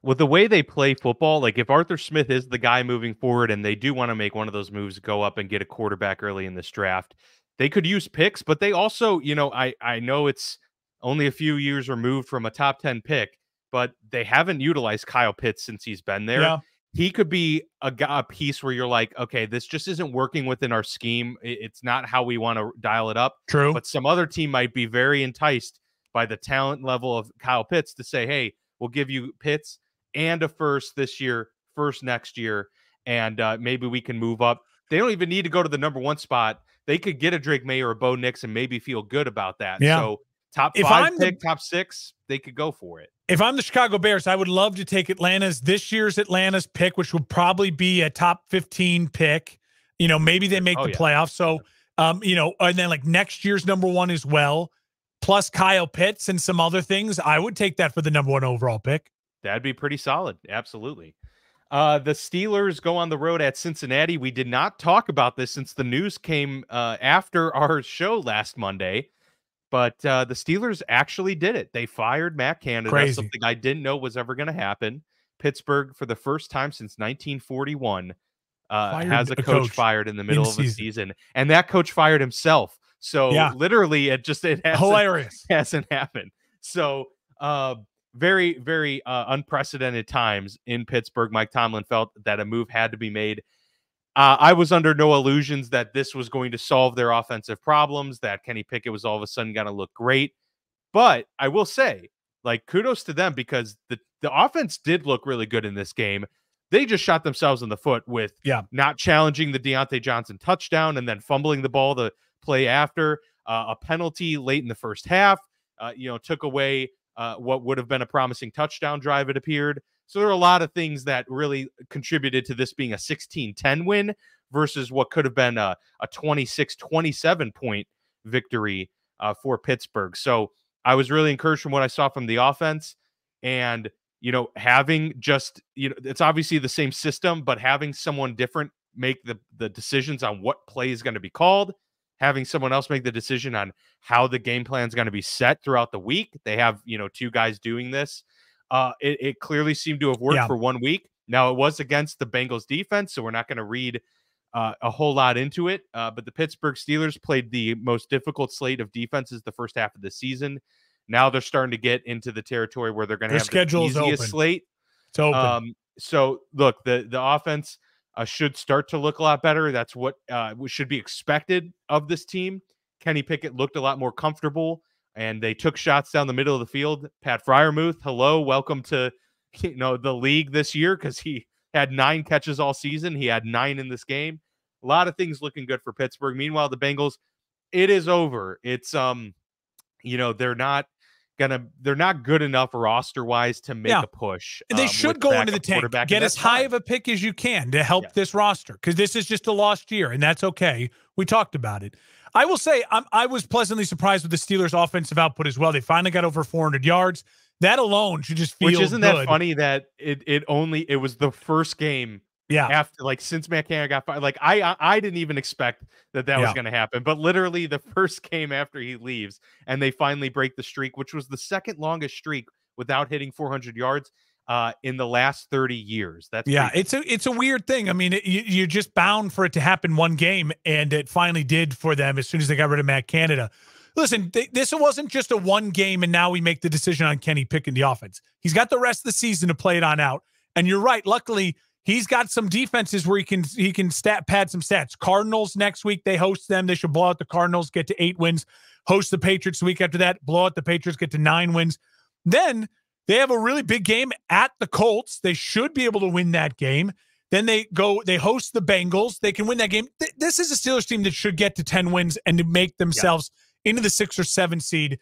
With the way they play football, like if Arthur Smith is the guy moving forward and they do want to make one of those moves, go up and get a quarterback early in this draft, they could use picks, but they also, I know it's only a few years removed from a top 10 pick, but they haven't utilized Kyle Pitts since he's been there. Yeah. He could be a piece where you're like, okay, this just isn't working within our scheme. It's not how we want to dial it up. True. But some other team might be very enticed by the talent level of Kyle Pitts to say, hey, we'll give you Pitts and a first this year, first next year, and maybe we can move up. They don't even need to go to the number one spot. They could get a Drake May or a Bo Nix and maybe feel good about that. Yeah. So top 5 pick, top 6, they could go for it. If I'm the Chicago Bears, I would love to take this year's Atlanta's pick, which would probably be a top 15 pick. Maybe they make the playoffs. So, and then like next year's number one as well, plus Kyle Pitts and some other things. I would take that for the number one overall pick. That'd be pretty solid. Absolutely. The Steelers go on the road at Cincinnati. We did not talk about this since the news came after our show last Monday. But the Steelers actually did it. They fired Matt Canada, Crazy. something I didn't know was ever going to happen. Pittsburgh, for the first time since 1941, has a coach fired in the middle of the season. And that coach fired himself. So literally, it hasn't happened. So very, very unprecedented times in Pittsburgh. Mike Tomlin felt that a move had to be made. I was under no illusions that this was going to solve their offensive problems, that Kenny Pickett was all of a sudden going to look great. But I will say, kudos to them, because the offense did look really good in this game. They just shot themselves in the foot with not challenging the Deontay Johnson touchdown and then fumbling the ball the play after. A penalty late in the first half, took away what would have been a promising touchdown drive, it appeared. So there are a lot of things that really contributed to this being a 16-10 win versus what could have been a 26-27 point victory for Pittsburgh. So I was really encouraged from what I saw from the offense, and, having it's obviously the same system, but having someone different make the decisions on what play is going to be called, having someone else make the decision on how the game plan is going to be set throughout the week. They have, 2 guys doing this. It clearly seemed to have worked for 1 week. Now, it was against the Bengals defense, so we're not going to read a whole lot into it. But the Pittsburgh Steelers played the most difficult slate of defenses the first half of the season. Now they're starting to get into the territory where they're going to have the easiest slate. It's open. So, look, the offense should start to look a lot better. That's what should be expected of this team. Kenny Pickett looked a lot more comfortable, and they took shots down the middle of the field. Pat Freiermuth, hello, welcome to the league this year, because he had 9 catches all season. He had 9 in this game. A lot of things looking good for Pittsburgh. Meanwhile, the Bengals, it is over. It's they're not good enough roster wise to make a push. They should go into the tank, get as high of a pick as you can to help this roster, because this is just a lost year, and that's okay. We talked about it. I will say I was pleasantly surprised with the Steelers' offensive output as well. They finally got over 400 yards. That alone should just feel Which isn't good. That funny that it was the first game after, since Matt Canada got fired. I didn't even expect that was going to happen, but literally the first game after he leaves, and they finally break the streak, which was the second longest streak without hitting 400 yards in the last 30 years. It's a weird thing. I mean, you're just bound for it to happen one game, and it finally did for them as soon as they got rid of Matt Canada. listen, this wasn't just a one game and now we make the decision on Kenny Pickett, the offense. He's got the rest of the season to play it on out. And you're right. Luckily, he's got some defenses where he can pad some stats. Cardinals next week, they host them. They should blow out the Cardinals, get to 8 wins. Host the Patriots the week after that, blow out the Patriots, get to 9 wins. Then they have a really big game at the Colts. They should be able to win that game. Then they host the Bengals. They can win that game. This is a Steelers team that should get to 10 wins and to make themselves into the 6 or 7 seed.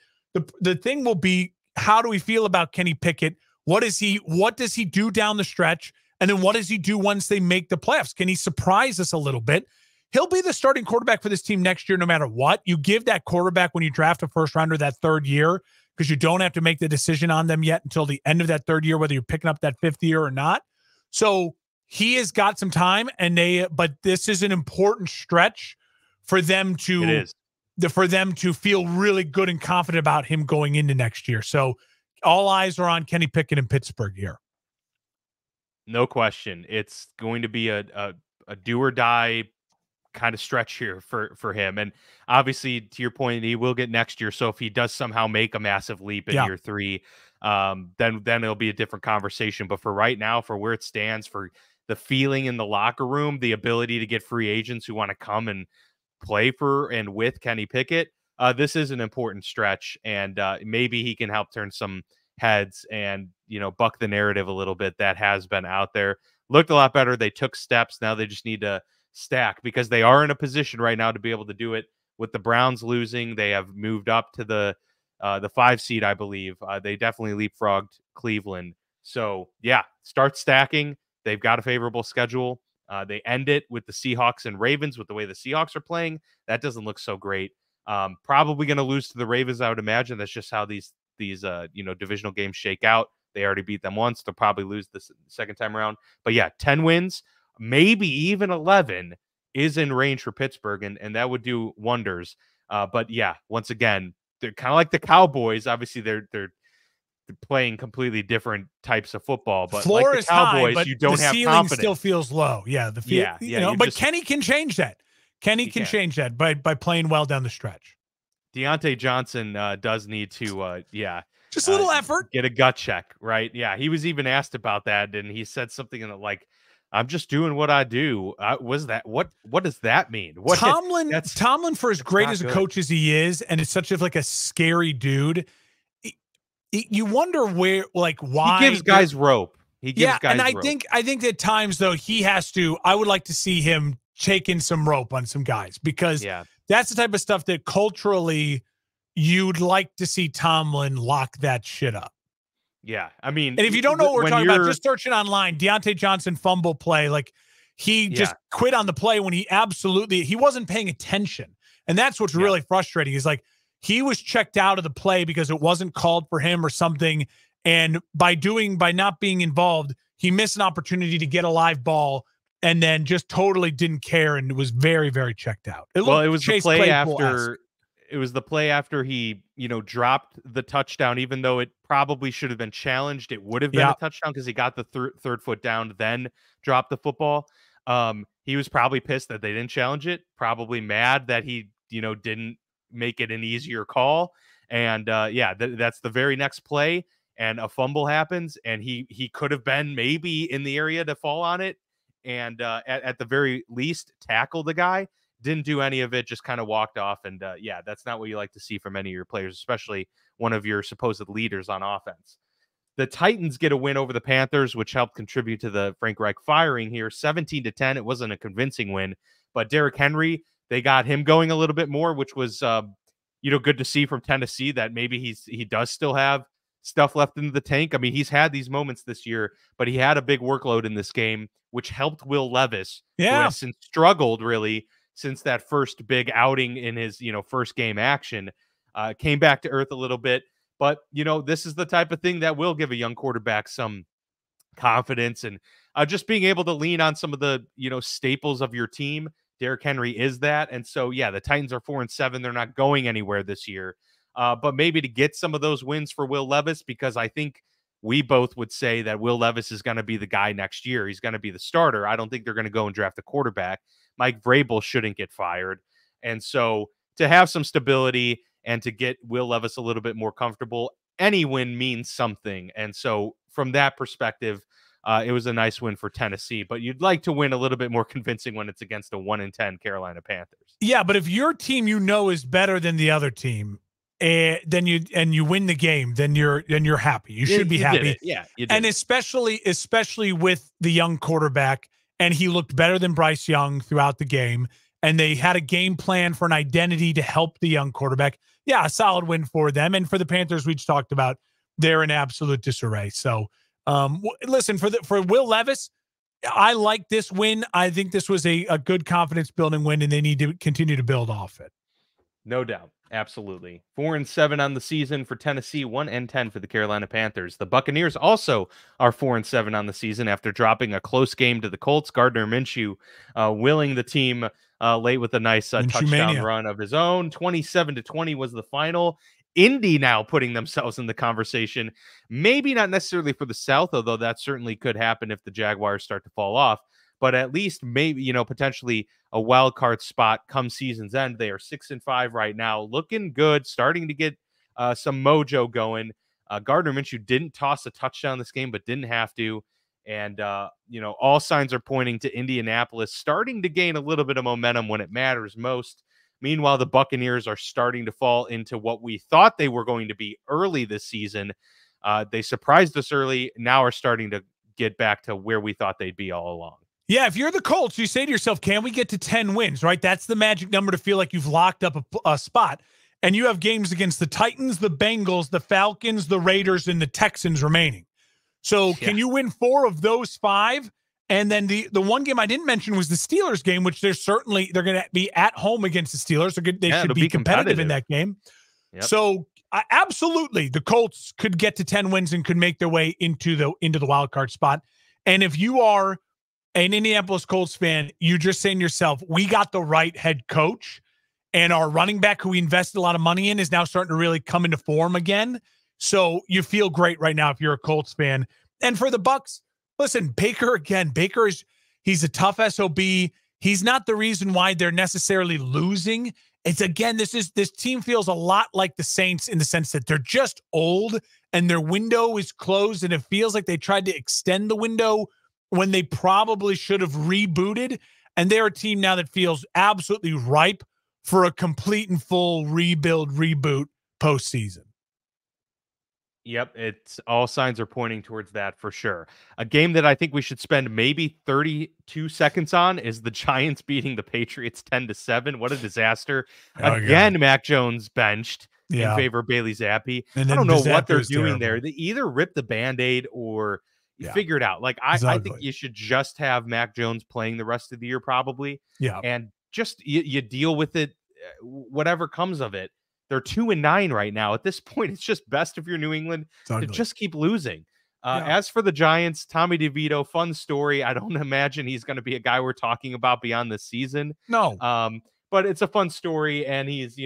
The thing will be, how do we feel about Kenny Pickett? What does he do down the stretch? And then what does he do once they make the playoffs? Can he surprise us a little bit? He'll be the starting quarterback for this team next year, no matter what. You give that quarterback when you draft a first rounder that 3rd year, because you don't have to make the decision on them yet until the end of that 3rd year, whether you're picking up that 5th year or not. So he has got some time, but this is an important stretch for them to. It is. For them to feel really good and confident about him going into next year. So all eyes are on Kenny Pickett in Pittsburgh here. No question. It's going to be a do or die kind of stretch here for him. And obviously, to your point, he will get next year. So if he does somehow make a massive leap in year 3, then it'll be a different conversation. But for right now, for where it stands, for the feeling in the locker room, the ability to get free agents who want to come and play for and with Kenny Pickett, this is an important stretch, and maybe he can help turn some heads and, buck the narrative a little bit that has been out there. Looked a lot better. They took steps. Now they just need to stack, because they are in a position right now to be able to do it. With the Browns losing, they have moved up to the 5 seed, I believe. They definitely leapfrogged Cleveland. So yeah, start stacking. They've got a favorable schedule. They end it with the Seahawks and Ravens. With the way the Seahawks are playing, that doesn't look so great. Probably going to lose to the Ravens, I would imagine. That's just how these divisional games shake out. They already beat them once. They'll probably lose the second time around. But yeah, 10 wins, maybe even 11 is in range for Pittsburgh, and that would do wonders. But yeah, once again, they're kind of like the Cowboys. Obviously, they're playing completely different types of football, but floor like the is Cowboys, high, but you don't the have ceiling confidence. Still feels low. Yeah, but Kenny can change that. Kenny can change that by playing well down the stretch. Deontay Johnson does need to, just a little effort, get a gut check, right? Yeah, he was even asked about that, and he said something in like, "I'm just doing what I do." Was that what does that mean? Tomlin, for as great as a coach as he is, and it's such a scary dude. You wonder why he gives guys rope. I think at times though he has to. I would like to see him taking some rope on some guys, because that's the type of stuff that culturally you'd like to see Tomlin lock that shit up. Yeah, I mean, and if you don't know what we're talking about, just search it online. Deontay Johnson fumble play, he just quit on the play when he wasn't paying attention, and that's what's really frustrating. Is he was checked out of the play because it wasn't called for him or something. And by not being involved, he missed an opportunity to get a live ball and then just totally didn't care and was very, very checked out. It was the play after he, dropped the touchdown, even though it probably should have been challenged. It would have been a touchdown because he got the third foot down, then dropped the football. He was probably pissed that they didn't challenge it, probably mad that he, didn't make it an easier call. And that's the very next play, and a fumble happens, and he could have been maybe in the area to fall on it, and at the very least tackle the guy. Didn't do any of it, just kind of walked off. And that's not what you like to see from any of your players, especially one of your supposed leaders on offense. The Titans get a win over the Panthers, which helped contribute to the Frank Reich firing here, 17-10. It wasn't a convincing win, but Derrick Henry, they got him going a little bit more, which was, good to see from Tennessee, that maybe he does still have stuff left in the tank. I mean, he's had these moments this year, but he had a big workload in this game, which helped Will Levis, who has since struggled really since that first big outing in his, first game action, came back to earth a little bit. But, this is the type of thing that will give a young quarterback some confidence, and just being able to lean on some of the, staples of your team. Derrick Henry is that. And so, the Titans are 4-7. They're not going anywhere this year. But maybe to get some of those wins for Will Levis, because I think we both would say that Will Levis is going to be the guy next year. He's going to be the starter. I don't think they're going to go and draft a quarterback. Mike Vrabel shouldn't get fired. And so to have some stability and to get Will Levis a little bit more comfortable. Any win means something. And so from that perspective, it was a nice win for Tennessee, but you'd like to win a little bit more convincing when it's against a 1-10 Carolina Panthers. Yeah, but if your team is better than the other team, then you win the game, then you're happy. You should be happy. Yeah, you did. And especially with the young quarterback, and he looked better than Bryce Young throughout the game, and they had a game plan for an identity to help the young quarterback. Yeah, a solid win for them. And for the Panthers, we just talked about, they're in absolute disarray. So listen, for Will Levis, I like this win. I think this was a good confidence building win, and they need to continue to build off it. No doubt. Absolutely. 4-7 on the season for Tennessee, 1-10 for the Carolina Panthers. The Buccaneers also are 4-7 on the season after dropping a close game to the Colts. Gardner Minshew willing the team late with a nice touchdown run of his own. 27-20 was the final. Indy now putting themselves in the conversation, maybe not necessarily for the South, although that certainly could happen if the Jaguars start to fall off, but at least maybe, potentially a wild card spot come season's end. They are 6-5 right now, looking good, starting to get some mojo going. Gardner Minshew didn't toss a touchdown this game, but didn't have to. And, all signs are pointing to Indianapolis starting to gain a little bit of momentum when it matters most. Meanwhile, the Buccaneers are starting to fall into what we thought they were going to be early this season. They surprised us early, now are starting to get back to where we thought they'd be all along. Yeah, if you're the Colts, you say to yourself, can we get to 10 wins, right? That's the magic number to feel like you've locked up a spot. And you have games against the Titans, the Bengals, the Falcons, the Raiders, and the Texans remaining. So can you win 4 of those 5? And then the one game I didn't mention was the Steelers game, which they're going to be at home against the Steelers. They should be competitive in that game. Yep. So absolutely, the Colts could get to 10 wins and could make their way into the wild card spot. And if you are an Indianapolis Colts fan, you're just saying to yourself, we got the right head coach, and our running back, who we invested a lot of money in, is now starting to really come into form again. So you feel great right now if you're a Colts fan. And for the Bucs, listen, Baker, he's a tough SOB. He's not the reason why they're necessarily losing. It's, again, this team feels a lot like the Saints in the sense that they're just old and their window is closed, and it feels like they tried to extend the window when they probably should have rebooted. And they're a team now that feels absolutely ripe for a complete and full reboot postseason. Yep, it's all signs are pointing towards that for sure. A game that I think we should spend maybe 32 seconds on is the Giants beating the Patriots 10-7. What a disaster. Again, God. Mac Jones benched in favor of Bailey Zappi. I don't know what they're doing there. They either rip the Band-Aid or figure it out. Like, I think you should just have Mac Jones playing the rest of the year probably. Yeah. And just you deal with it, whatever comes of it. They're 2-9 right now. At this point, it's just best if you're New England to just keep losing. As for the Giants, Tommy DeVito, fun story. I don't imagine he's going to be a guy we're talking about beyond this season. No. But it's a fun story, and he's,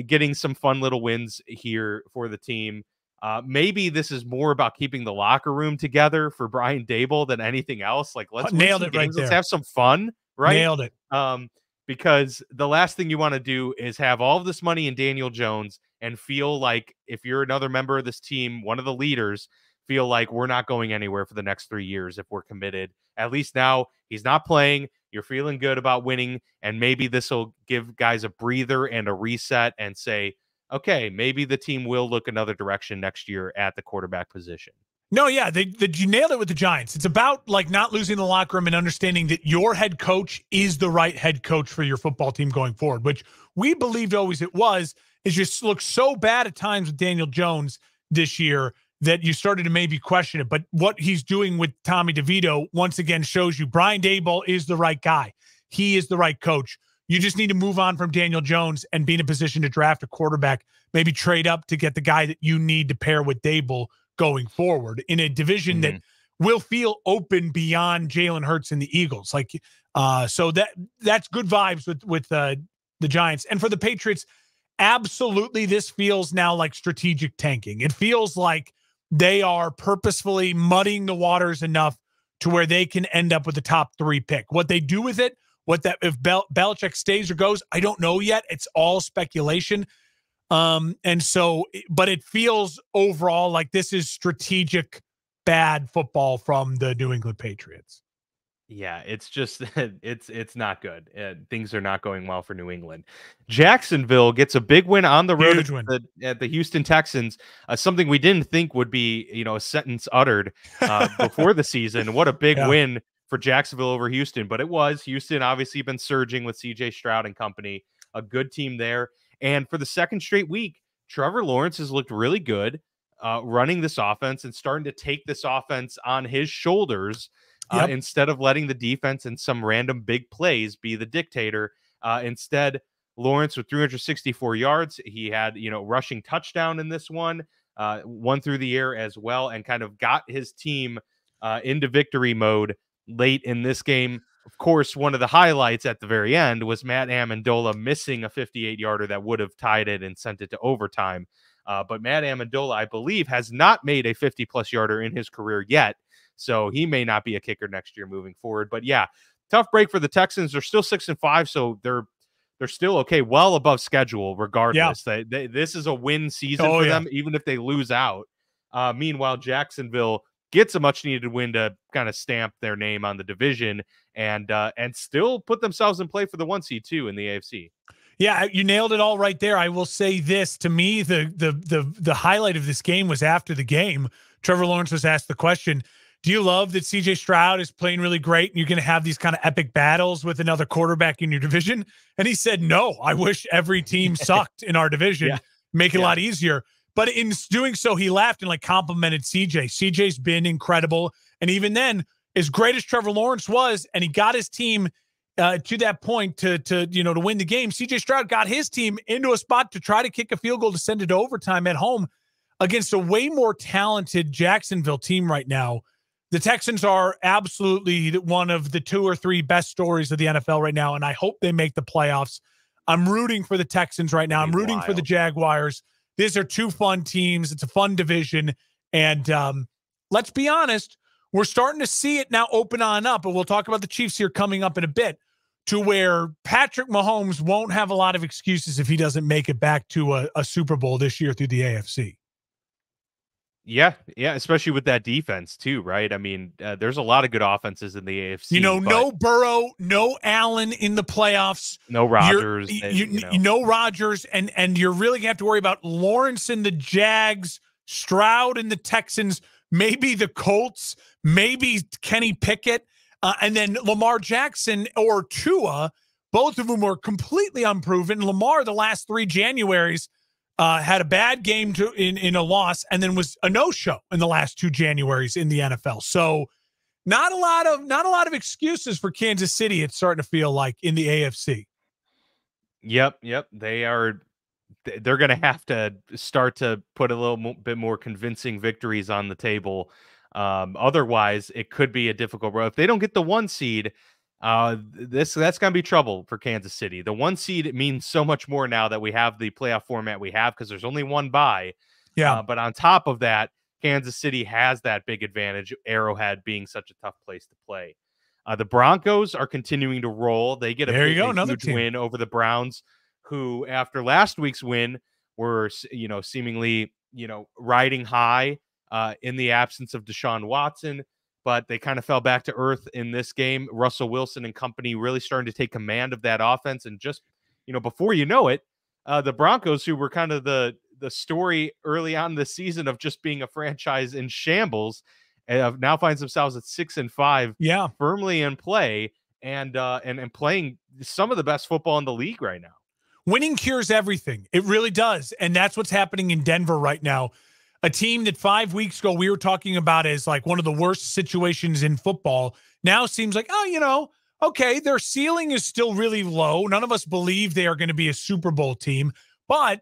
getting some fun little wins here for the team. Maybe this is more about keeping the locker room together for Brian Daboll than anything else. Like, let's nailed it right there. Let's have some fun, right? Nailed it. Because the last thing you want to do is have all of this money in Daniel Jones and feel like, if you're another member of this team, one of the leaders, feel like we're not going anywhere for the next 3 years if we're committed. At least now he's not playing. You're feeling good about winning, and maybe this will give guys a breather and a reset and say, okay, maybe the team will look another direction next year at the quarterback position. No, yeah, you nailed it with the Giants. It's about not losing the locker room and understanding that your head coach is the right head coach for your football team going forward, which we believed always it was. It just looked so bad at times with Daniel Jones this year that you started to maybe question it. But what he's doing with Tommy DeVito once again shows you Brian Daboll is the right guy. He is the right coach. You just need to move on from Daniel Jones and be in a position to draft a quarterback, maybe trade up to get the guy that you need to pair with Daboll going forward in a division that will feel open beyond Jalen Hurts and the Eagles. So that's good vibes with the Giants. And for the Patriots, absolutely, this feels now like strategic tanking. It feels like they are purposefully muddying the waters enough to where they can end up with the top 3 pick. What they do with it, if Belichick stays or goes, I don't know yet. It's all speculation. And so, but it feels overall like this is strategic bad football from the New England Patriots. Yeah, it's just it's not good. Things are not going well for New England. Jacksonville gets a big win on the road Huge win. at the Houston Texans. Something we didn't think would be, a sentence uttered before the season. What a big win for Jacksonville over Houston, but it was. Houston obviously been surging with CJ Stroud and company, a good team there. And for the second straight week, Trevor Lawrence has looked really good running this offense and starting to take this offense on his shoulders. Instead of letting the defense and some random big plays be the dictator. Instead, Lawrence with 364 yards. He had, rushing touchdown in this one through the air as well, and kind of got his team into victory mode late in this game. Of course, one of the highlights at the very end was Matt Amendola missing a 58-yarder that would have tied it and sent it to overtime. But Matt Amendola, I believe, has not made a 50-plus yarder in his career yet. So he may not be a kicker next year moving forward. But yeah, tough break for the Texans. They're still 6-5, so they're still okay, well above schedule regardless. Yeah. This is a win season for them, even if they lose out. Meanwhile, Jacksonville gets a much-needed win to kind of stamp their name on the division and still put themselves in play for the 1 seed too in the AFC. Yeah, you nailed it all right there. I will say this, to me, the highlight of this game was after the game. Trevor Lawrence was asked the question, do you love that CJ Stroud is playing really great and you're going to have these kind of epic battles with another quarterback in your division? And he said, no, I wish every team sucked in our division, make it a lot easier. But in doing so, he laughed and complimented CJ. CJ's been incredible. And even then, as great as Trevor Lawrence was, and he got his team to that point to win the game, CJ Stroud got his team into a spot to try to kick a field goal to send it to overtime at home against a way more talented Jacksonville team right now. The Texans are absolutely one of the 2 or 3 best stories of the NFL right now, and I hope they make the playoffs. I'm rooting for the Texans right now. I'm rooting for the Jaguars. These are 2 fun teams. It's a fun division, and let's be honest, we're starting to see it now open on up, and we'll talk about the Chiefs here coming up in a bit, to where Patrick Mahomes won't have a lot of excuses if he doesn't make it back to a Super Bowl this year through the AFC. Yeah, especially with that defense too, right? I mean, there's a lot of good offenses in the AFC. No Burrow, no Allen in the playoffs, no Rodgers, no Rodgers, and you're really going to have to worry about Lawrence and the Jags, Stroud and the Texans, maybe the Colts, maybe Kenny Pickett, and then Lamar Jackson or Tua. Both of them were completely unproven. Lamar, the last 3 Januaries, had a bad game in a loss, and then was a no-show in the last 2 Januaries in the NFL. So not a lot of excuses for Kansas City. It's starting to feel like in the AFC. Yep. They're going to have to start to put a little bit more convincing victories on the table. Otherwise, it could be a difficult road. If they don't get the 1 seed, that's gonna be trouble for Kansas City. The 1 seed means so much more now that we have the playoff format we have, because there's only 1 bye. But on top of that, Kansas City has that big advantage, Arrowhead being such a tough place to play. The Broncos are continuing to roll. They get a huge win over the Browns, who after last week's win were seemingly riding high in the absence of Deshaun Watson. But they kind of fell back to earth in this game. Russell Wilson and company really starting to take command of that offense. And just, before you know it, the Broncos, who were kind of the story early on this season of just being a franchise in shambles, now finds themselves at 6-5, firmly in play and playing some of the best football in the league right now. Winning cures everything. It really does. And that's what's happening in Denver right now. A team that 5 weeks ago we were talking about as one of the worst situations in football now seems like, okay, their ceiling is still really low. None of us believe they are going to be a Super Bowl team. But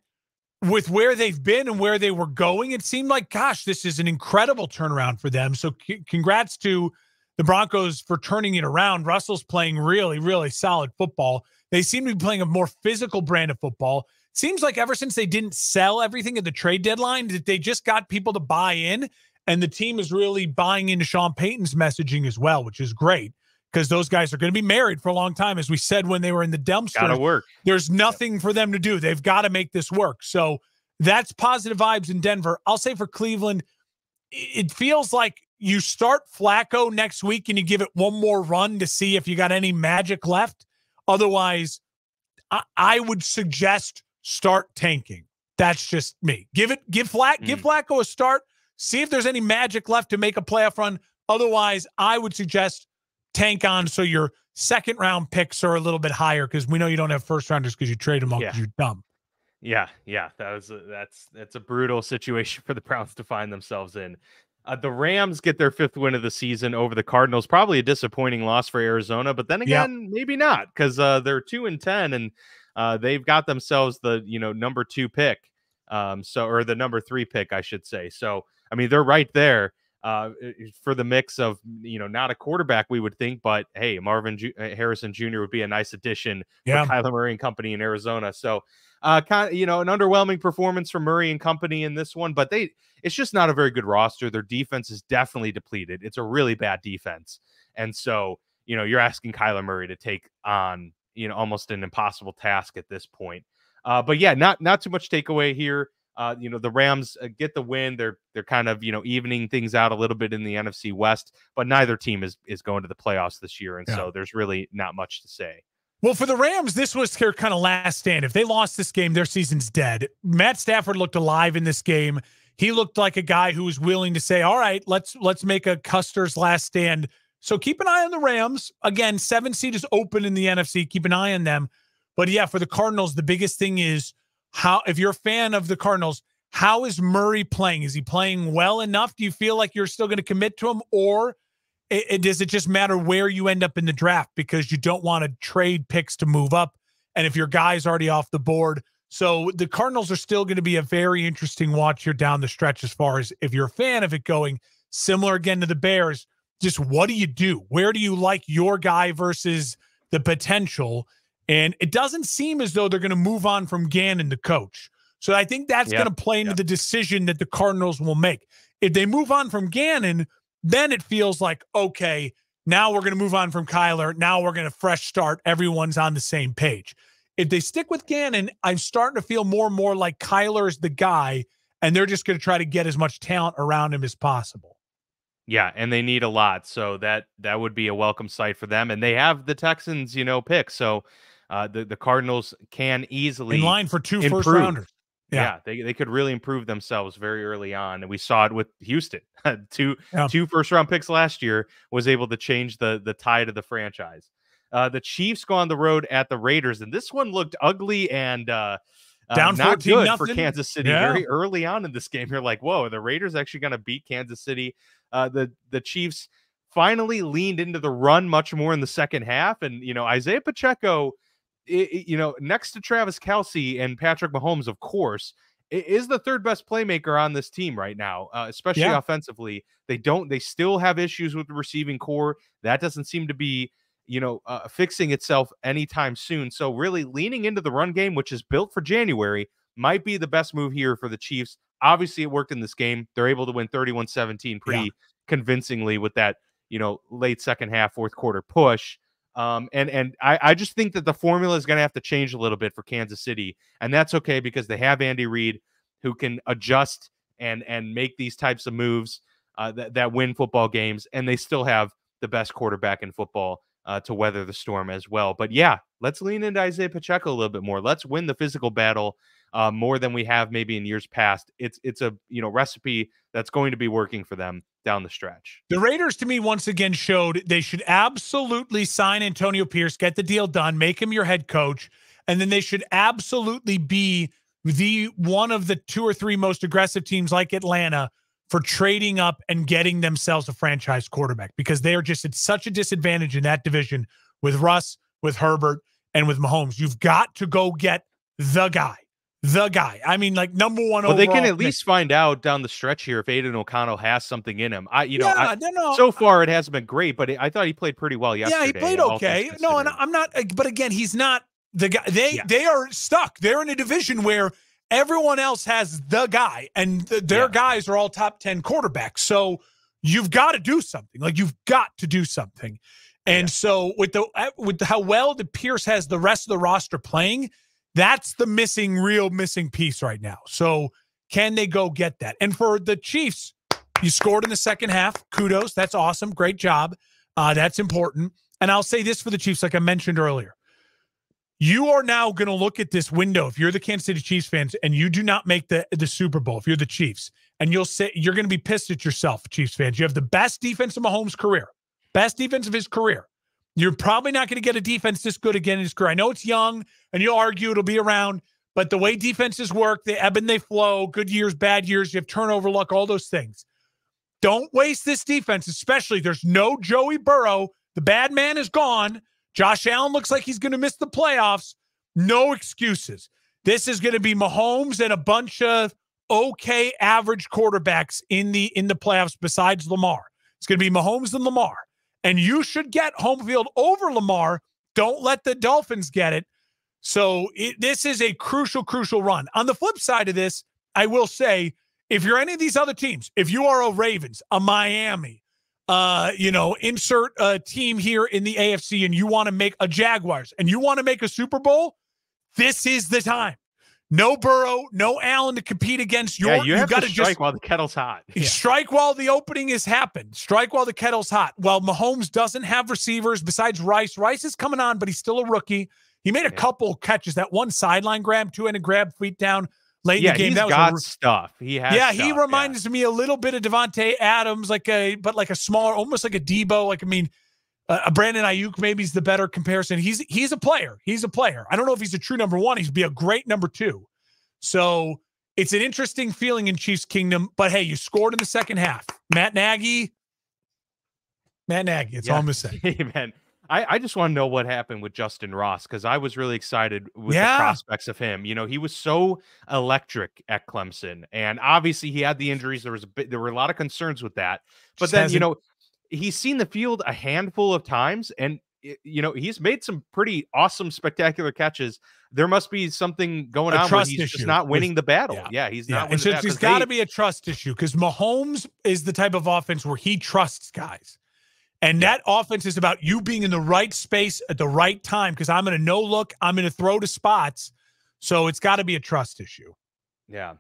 with where they've been and where they were going, it seemed like, gosh, this is an incredible turnaround for them. So congrats to the Broncos for turning it around. Russell's playing really, really solid football. They seem to be playing a more physical brand of football. Seems like ever since they didn't sell everything at the trade deadline, that they just got people to buy in, and the team is really buying into Sean Payton's messaging as well, which is great. because those guys are going to be married for a long time. As we said when they were in the dumpster, Gotta work. There's nothing for them to do. They've got to make this work. So that's positive vibes in Denver. I'll say for Cleveland, it feels like you start Flacco next week and you give it one more run to see if you got any magic left. Otherwise, I would suggest start tanking. That's just me. Give Flacco a start. See if there's any magic left to make a playoff run. Otherwise, I would suggest tank on so your second round picks are a little bit higher, because we know you don't have first rounders because you trade them all because you're dumb. Yeah. That's a brutal situation for the Browns to find themselves in. The Rams get their 5th win of the season over the Cardinals. Probably a disappointing loss for Arizona, but then again, maybe not, because they're 2-10 and they've got themselves the number 2 pick, or the number 3 pick, I should say. So I mean, they're right there for the mix of not a quarterback, we would think, but hey, Harrison Jr. would be a nice addition for Kyler Murray and company in Arizona. So an underwhelming performance from Murray and company in this one, but it's just not a very good roster. Their defense is definitely depleted. It's a really bad defense. And so, you're asking Kyler Murray to take on, almost an impossible task at this point. But yeah, not too much takeaway here. The Rams get the win. They're kind of, evening things out a little bit in the NFC West, but neither team is going to the playoffs this year. And so there's really not much to say. Well, for the Rams, this was their kind of last stand. If they lost this game, their season's dead. Matt Stafford looked alive in this game. He looked like a guy who was willing to say, all right, let's make a Custer's last stand. So keep an eye on the Rams. Again, 7 seed is open in the NFC. Keep an eye on them. But yeah, for the Cardinals, the biggest thing is if you're a fan of the Cardinals, how is Murray playing? Is he playing well enough? Do you feel like you're still going to commit to him, or does it just matter where you end up in the draft, because you don't want to trade picks to move up, and if your guy's already off the board? So the Cardinals are still going to be a very interesting watch here down the stretch, as far as if you're a fan of it going. Similar again to the Bears, just what do you do? Where do you like your guy versus the potential? And it doesn't seem as though they're going to move on from Gannon, the coach. So I think that's going to play into the decision that the Cardinals will make. If they move on from Gannon, then it feels like, okay, now we're going to move on from Kyler. Now we're going to fresh start. Everyone's on the same page. If they stick with Gannon, I'm starting to feel more and more like Kyler is the guy, and they're just going to try to get as much talent around him as possible. Yeah, and they need a lot. So that would be a welcome sight for them. And they have the Texans, pick. So the Cardinals can easily in line for 2 first rounders. Yeah, they could really improve themselves very early on. And we saw it with Houston. Two first round picks last year was able to change the tide of the franchise. The Chiefs go on the road at the Raiders, and this one looked ugly and down not 14-0 good for Kansas City. Very early on in this game, you're like, whoa, are the Raiders actually going to beat Kansas City? The Chiefs finally leaned into the run much more in the second half, and Isaiah Pacheco, next to Travis Kelce and Patrick Mahomes, of course, is the 3rd best playmaker on this team right now, especially offensively. They still have issues with the receiving core. That doesn't seem to be fixing itself anytime soon. So really leaning into the run game, which is built for January, might be the best move here for the Chiefs. Obviously, it worked in this game. They're able to win 31-17 pretty convincingly with that, late second half, fourth quarter push. And I just think that the formula is going to have to change a little bit for Kansas City, and that's okay because they have Andy Reid, who can adjust and make these types of moves that win football games, and they still have the best quarterback in football to weather the storm as well. But yeah, let's lean into Isaiah Pacheco a little bit more. Let's win the physical battle more than we have maybe in years past. It's a recipe that's going to be working for them down the stretch. The Raiders, to me, once again showed they should absolutely sign Antonio Pierce, get the deal done, make him your head coach, and then they should absolutely be one of the 2 or 3 most aggressive teams like Atlanta for trading up and getting themselves a franchise quarterback, because they are just at such a disadvantage in that division with Russ, with Herbert, and with Mahomes. You've got to go get the guy. I mean, like, number one overall. Well, they can at least find out down the stretch here if Aiden O'Connell has something in him. So far it hasn't been great, but I thought he played pretty well yesterday. Yeah, he played okay. No, and I'm not, but again, he's not the guy. They are stuck. They're in a division where everyone else has the guy, and their guys are all top 10 quarterbacks. So you've got to do something. Like, you've got to do something. And so with how well the Pierce has the rest of the roster playing, that's the real missing piece right now. So can they go get that? And for the Chiefs, you scored in the second half. Kudos. That's awesome. Great job. That's important. And I'll say this for the Chiefs, like I mentioned earlier. You are now going to look at this window, if you're the Kansas City Chiefs fans, and you do not make the Super Bowl, if you're the Chiefs, and you're going to be pissed at yourself, Chiefs fans. You have the best defense of Mahomes' career, best defense of his career. You're probably not going to get a defense this good again in his career. I know it's young, and you'll argue it'll be around, but the way defenses work, they ebb and they flow, good years, bad years, you have turnover luck, all those things. Don't waste this defense, especially there's no Joey Burrow. The bad man is gone. Josh Allen looks like he's going to miss the playoffs. No excuses. This is going to be Mahomes and a bunch of okay average quarterbacks in the playoffs besides Lamar. It's going to be Mahomes and Lamar. And you should get home field over Lamar. Don't let the Dolphins get it. So this is a crucial run. On the flip side of this, I will say, if you're any of these other teams, if you are a Ravens, a Miami, insert a team here in the AFC and you want to make a Jaguars and you want to make a Super Bowl, this is the time. No Burrow, no Allen to compete against. You have to strike while the kettle's hot. Strike while the opening has happened. Strike while the kettle's hot. Well, Mahomes doesn't have receivers besides Rice. Rice is coming on, but he's still a rookie. He made a couple catches. That one sideline grab, two-handed grab, feet down late in the game. He's got stuff. He has stuff. He reminds me a little bit of Devontae Adams, like a smaller, almost like a Debo. Brandon Ayuk maybe is the better comparison. He's a player. He's a player. I don't know if he's a true number one. He'd be a great number two. So it's an interesting feeling in Chiefs Kingdom. But hey, you scored in the second half. Matt Nagy. That's all I'm gonna say. Hey, man. I just want to know what happened with Justin Ross, because I was really excited with the prospects of him. He was so electric at Clemson, and obviously he had the injuries. There were a lot of concerns with that, but then he's seen the field a handful of times, and he's made some pretty awesome, spectacular catches. There must be something going on where he's just not winning the battle. He's not winning the battle. There's got to be a trust issue, because Mahomes is the type of offense where he trusts guys. And that offense is about you being in the right space at the right time, because I'm going to no look, I'm going to throw to spots. So it's got to be a trust issue. Yeah.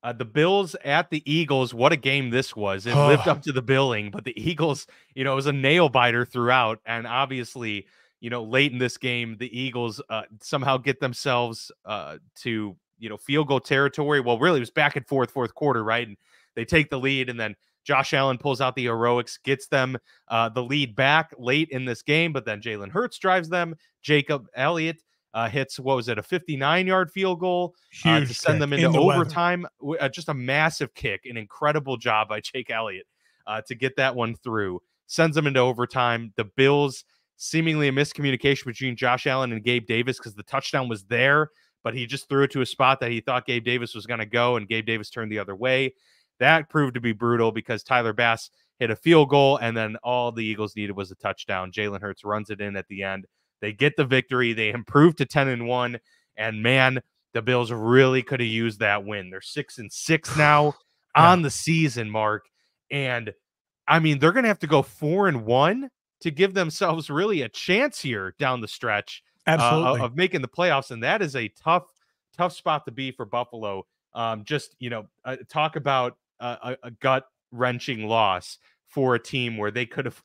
The Bills at the Eagles, what a game this was. It lived up to the billing, but the Eagles, it was a nail biter throughout. And obviously, late in this game, the Eagles somehow get themselves to, field goal territory. Well, really, it was back and forth, fourth quarter, right? And they take the lead, and then Josh Allen pulls out the heroics, gets them the lead back late in this game, but then Jalen Hurts drives them. Jacob Elliott hits, a 59-yard field goal to send them into overtime. Just a massive kick, an incredible job by Jake Elliott to get that one through. Sends them into overtime. The Bills, seemingly a miscommunication between Josh Allen and Gabe Davis, because the touchdown was there, but he just threw it to a spot that he thought Gabe Davis was going to go, and Gabe Davis turned the other way. That proved to be brutal, because Tyler Bass hit a field goal, and then all the Eagles needed was a touchdown. Jalen Hurts runs it in at the end. They get the victory. They improve to 10-1, and man, the Bills really could have used that win. They're 6-6 now on the season, Mark. And I mean, they're going to have to go 4-1 to give themselves really a chance here down the stretch of making the playoffs. And that is a tough spot to be for Buffalo. Talk about a gut-wrenching loss for a team where they could have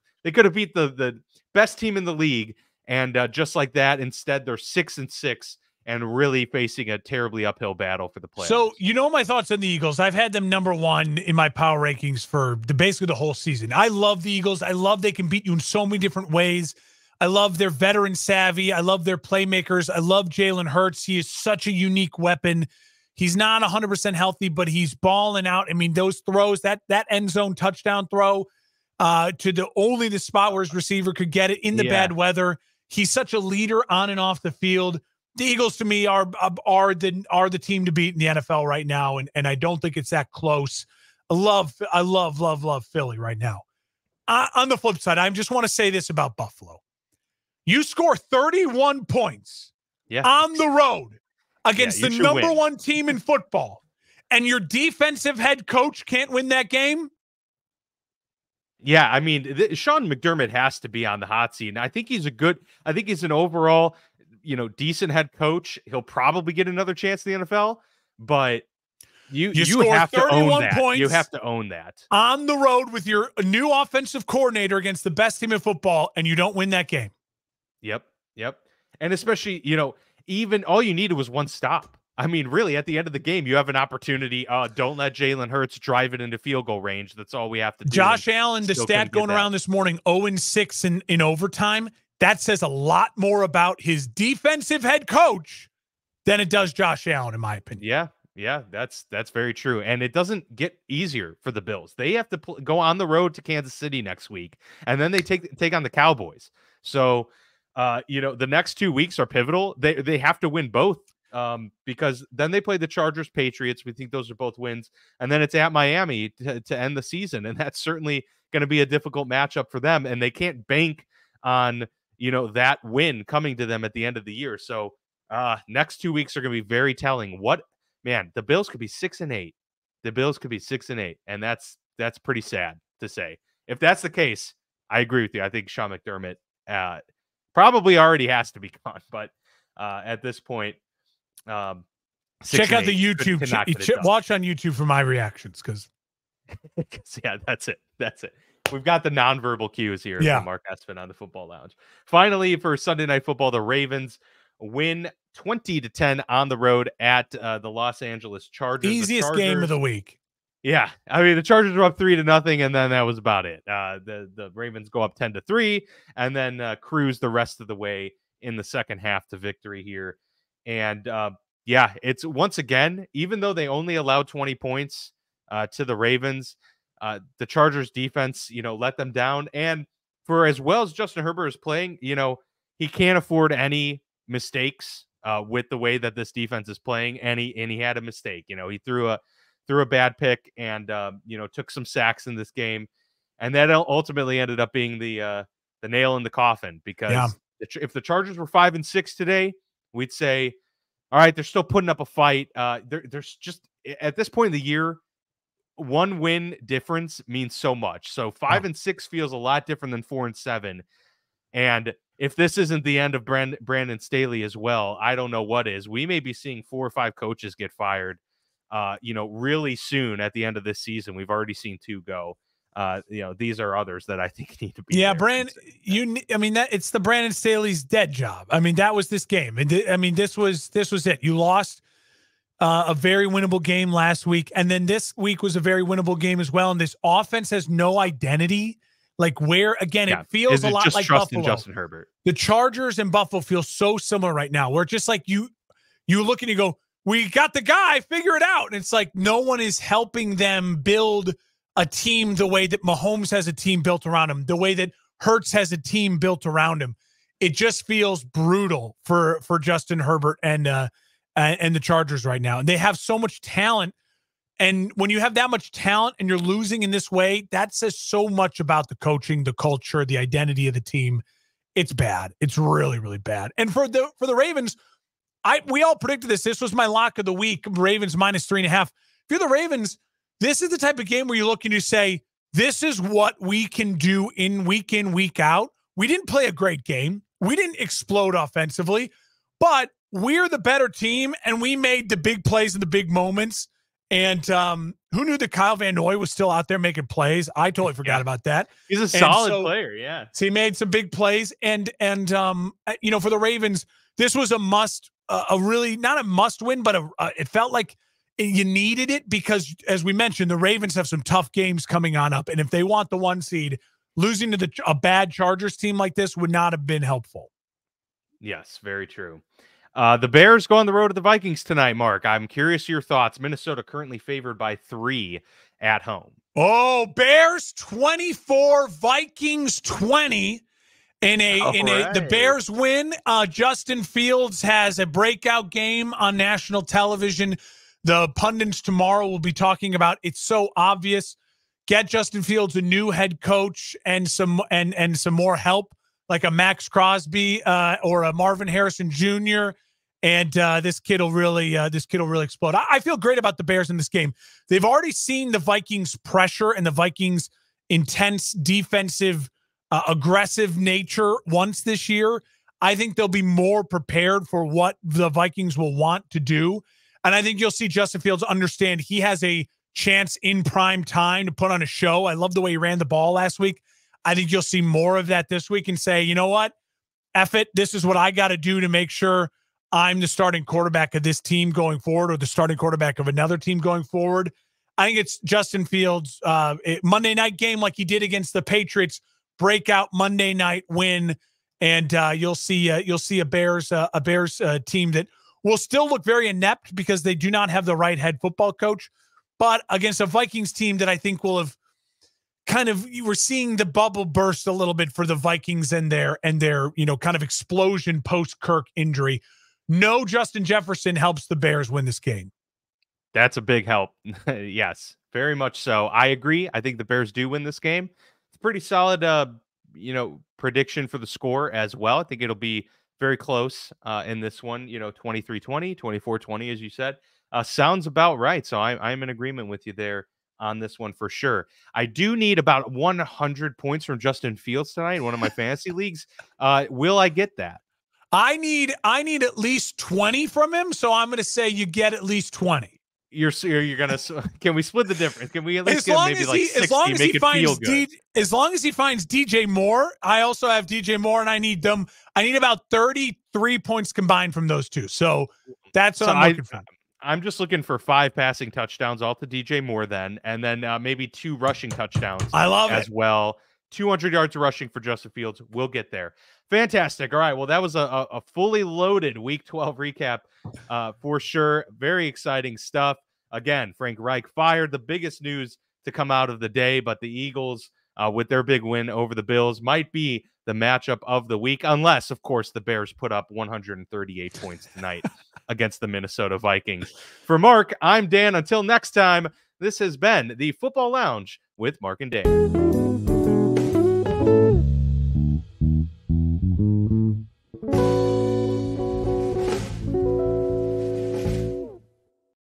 beat the best team in the league, and just like that, instead they're 6-6 and really facing a terribly uphill battle for the playoffs. So my thoughts on the Eagles. I've had them number one in my power rankings for basically the whole season. I love the Eagles. I love they can beat you in so many different ways. I love their veteran savvy. I love their playmakers. I love Jalen Hurts. He is such a unique weapon. He's not 100% healthy, but he's balling out. I mean, those throws, that end zone touchdown throw to the spot where his receiver could get it in the bad weather. He's such a leader on and off the field. The Eagles, to me, are the team to beat in the NFL right now, and I don't think it's that close. I love Philly right now. On the flip side, I just want to say this about Buffalo. You score 31 points on the road against the number one team in football, and your defensive head coach can't win that game? Yeah, I mean, Sean McDermott has to be on the hot seat. And I think he's an overall, decent head coach. He'll probably get another chance in the NFL, but you have to own that. Points you have to own that on the road with your new offensive coordinator against the best team in football, and you don't win that game. Yep. And especially, even all you needed was one stop. I mean, really, at the end of the game, you have an opportunity. Don't let Jalen Hurts drive it into field goal range. That's all we have to do. Josh Allen, the stat going around this morning, 0-6 in overtime. That says a lot more about his defensive head coach than it does Josh Allen, in my opinion. Yeah, that's very true. And it doesn't get easier for the Bills. They have to go on the road to Kansas City next week, and then they take on the Cowboys. So, the next 2 weeks are pivotal. They have to win both. Because then they play the Chargers, Patriots. We think those are both wins. And then it's at Miami to end the season. And that's certainly going to be a difficult matchup for them. And they can't bank on, that win coming to them at the end of the year. So next 2 weeks are going to be very telling. The Bills could be 6-8. The Bills could be 6-8. And that's pretty sad to say. If that's the case, I agree with you. I think Sean McDermott probably already has to be gone. But at this point, check out the YouTube. Watch on YouTube for my reactions, because yeah, that's it. We've got the nonverbal cues here from Mark Espin on the Football Lounge. Finally, for Sunday Night Football, the Ravens win 20-10 on the road at the Los Angeles Chargers. Easiest game of the week. Yeah, I mean, the Chargers were up 3-0, and then that was about it. The Ravens go up 10-3, and then cruise the rest of the way in the second half to victory here. And it's once again, even though they only allowed 20 points to the Ravens, the Chargers defense, let them down. And for as well as Justin Herbert is playing, he can't afford any mistakes with the way that this defense is playing. And he had a mistake. He threw a bad pick and took some sacks in this game, and that ultimately ended up being the nail in the coffin, because if the Chargers were 5-6 today, we'd say, all right, they're still putting up a fight. There's just, at this point in the year, one win difference means so much. So 5-6 feels a lot different than 4-7. And if this isn't the end of Brandon Staley as well, I don't know what is. We may be seeing 4 or 5 coaches get fired, really soon at the end of this season. We've already seen 2 go. These are others that I think need to be. Yeah, it's the Brandon Staley's dead job. I mean, that was this game. This was it. You lost a very winnable game last week, and then this week was a very winnable game as well. And this offense has no identity. Like, where again, it feels a lot like Buffalo. Justin Herbert. The Chargers and Buffalo feel so similar right now. Where it's just like you look and you go, "We got the guy, figure it out." And it's like no one is helping them build a team the way that Mahomes has a team built around him, the way that Hurts has a team built around him. It just feels brutal for Justin Herbert and the Chargers right now. And they have so much talent. And when you have that much talent and you're losing in this way, that says so much about the coaching, the culture, the identity of the team. It's bad. It's really, really bad. And for the Ravens, we all predicted this. This was my lock of the week. Ravens -3.5. If you're the Ravens, this is the type of game where you look and you say, this is what we can do in, week out. We didn't play a great game. We didn't explode offensively, but we're the better team, and we made the big plays in the big moments. And who knew that Kyle Van Noy was still out there making plays? I totally forgot about that. He's a solid player, yeah. So he made some big plays. And for the Ravens, this was really not a must win, but it felt like you needed it, because, as we mentioned, the Ravens have some tough games coming on up. And if they want the 1 seed, losing to a bad Chargers team like this would not have been helpful. Yes, very true. The Bears go on the road to the Vikings tonight, Mark. I'm curious your thoughts. Minnesota currently favored by 3 at home. Oh, Bears 24, Vikings 20. The Bears win. Justin Fields has a breakout game on national television. The pundits tomorrow will be talking about, it's so obvious. Get Justin Fields a new head coach and some more help, like a Max Crosby or a Marvin Harrison Jr. And this kid will really explode. I feel great about the Bears in this game. They've already seen the Vikings pressure and the Vikings intense defensive, aggressive nature once this year. I think they'll be more prepared for what the Vikings will want to do. And I think you'll see Justin Fields understand he has a chance in prime time to put on a show. I love the way he ran the ball last week. I think you'll see more of that this week and say, you know what? F it. This is what I got to do to make sure I'm the starting quarterback of this team going forward, or the starting quarterback of another team going forward. I think it's Justin Fields' Monday night game like he did against the Patriots, breakout Monday night win. And you'll see a Bears team that will still look very inept because they do not have the right head football coach, but against a Vikings team that I think will have we're seeing the bubble burst a little bit for the Vikings and their kind of explosion post Kirk injury. No Justin Jefferson helps the Bears win this game. That's a big help. Yes, very much so. I agree. I think the Bears do win this game. It's a pretty solid prediction for the score as well. I think it'll be very close in this one, 23-20, 24-20, as you said. Sounds about right. So I'm in agreement with you there on this one for sure. I do need about 100 points from Justin Fields tonight in one of my fantasy leagues. Will I get that? I need at least 20 from him. So I'm going to say you get at least 20. You're gonna. Can we split the difference? Can we at least get maybe like 60? As long as he finds DJ Moore, I also have DJ Moore, and I need them. I need about 33 points combined from those two. So that's what I'm looking for. I'm just looking for 5 passing touchdowns all to DJ Moore, and then maybe 2 rushing touchdowns. I love as well. 200 yards of rushing for Justin Fields. We'll get there. Fantastic. All right. Well, that was a fully loaded Week 12 recap for sure. Very exciting stuff. Again, Frank Reich fired. The biggest news to come out of the day, but the Eagles, with their big win over the Bills, might be the matchup of the week, unless, of course, the Bears put up 138 points tonight against the Minnesota Vikings. For Mark, I'm Dan. Until next time, this has been the Football Lounge with Mark and Dan.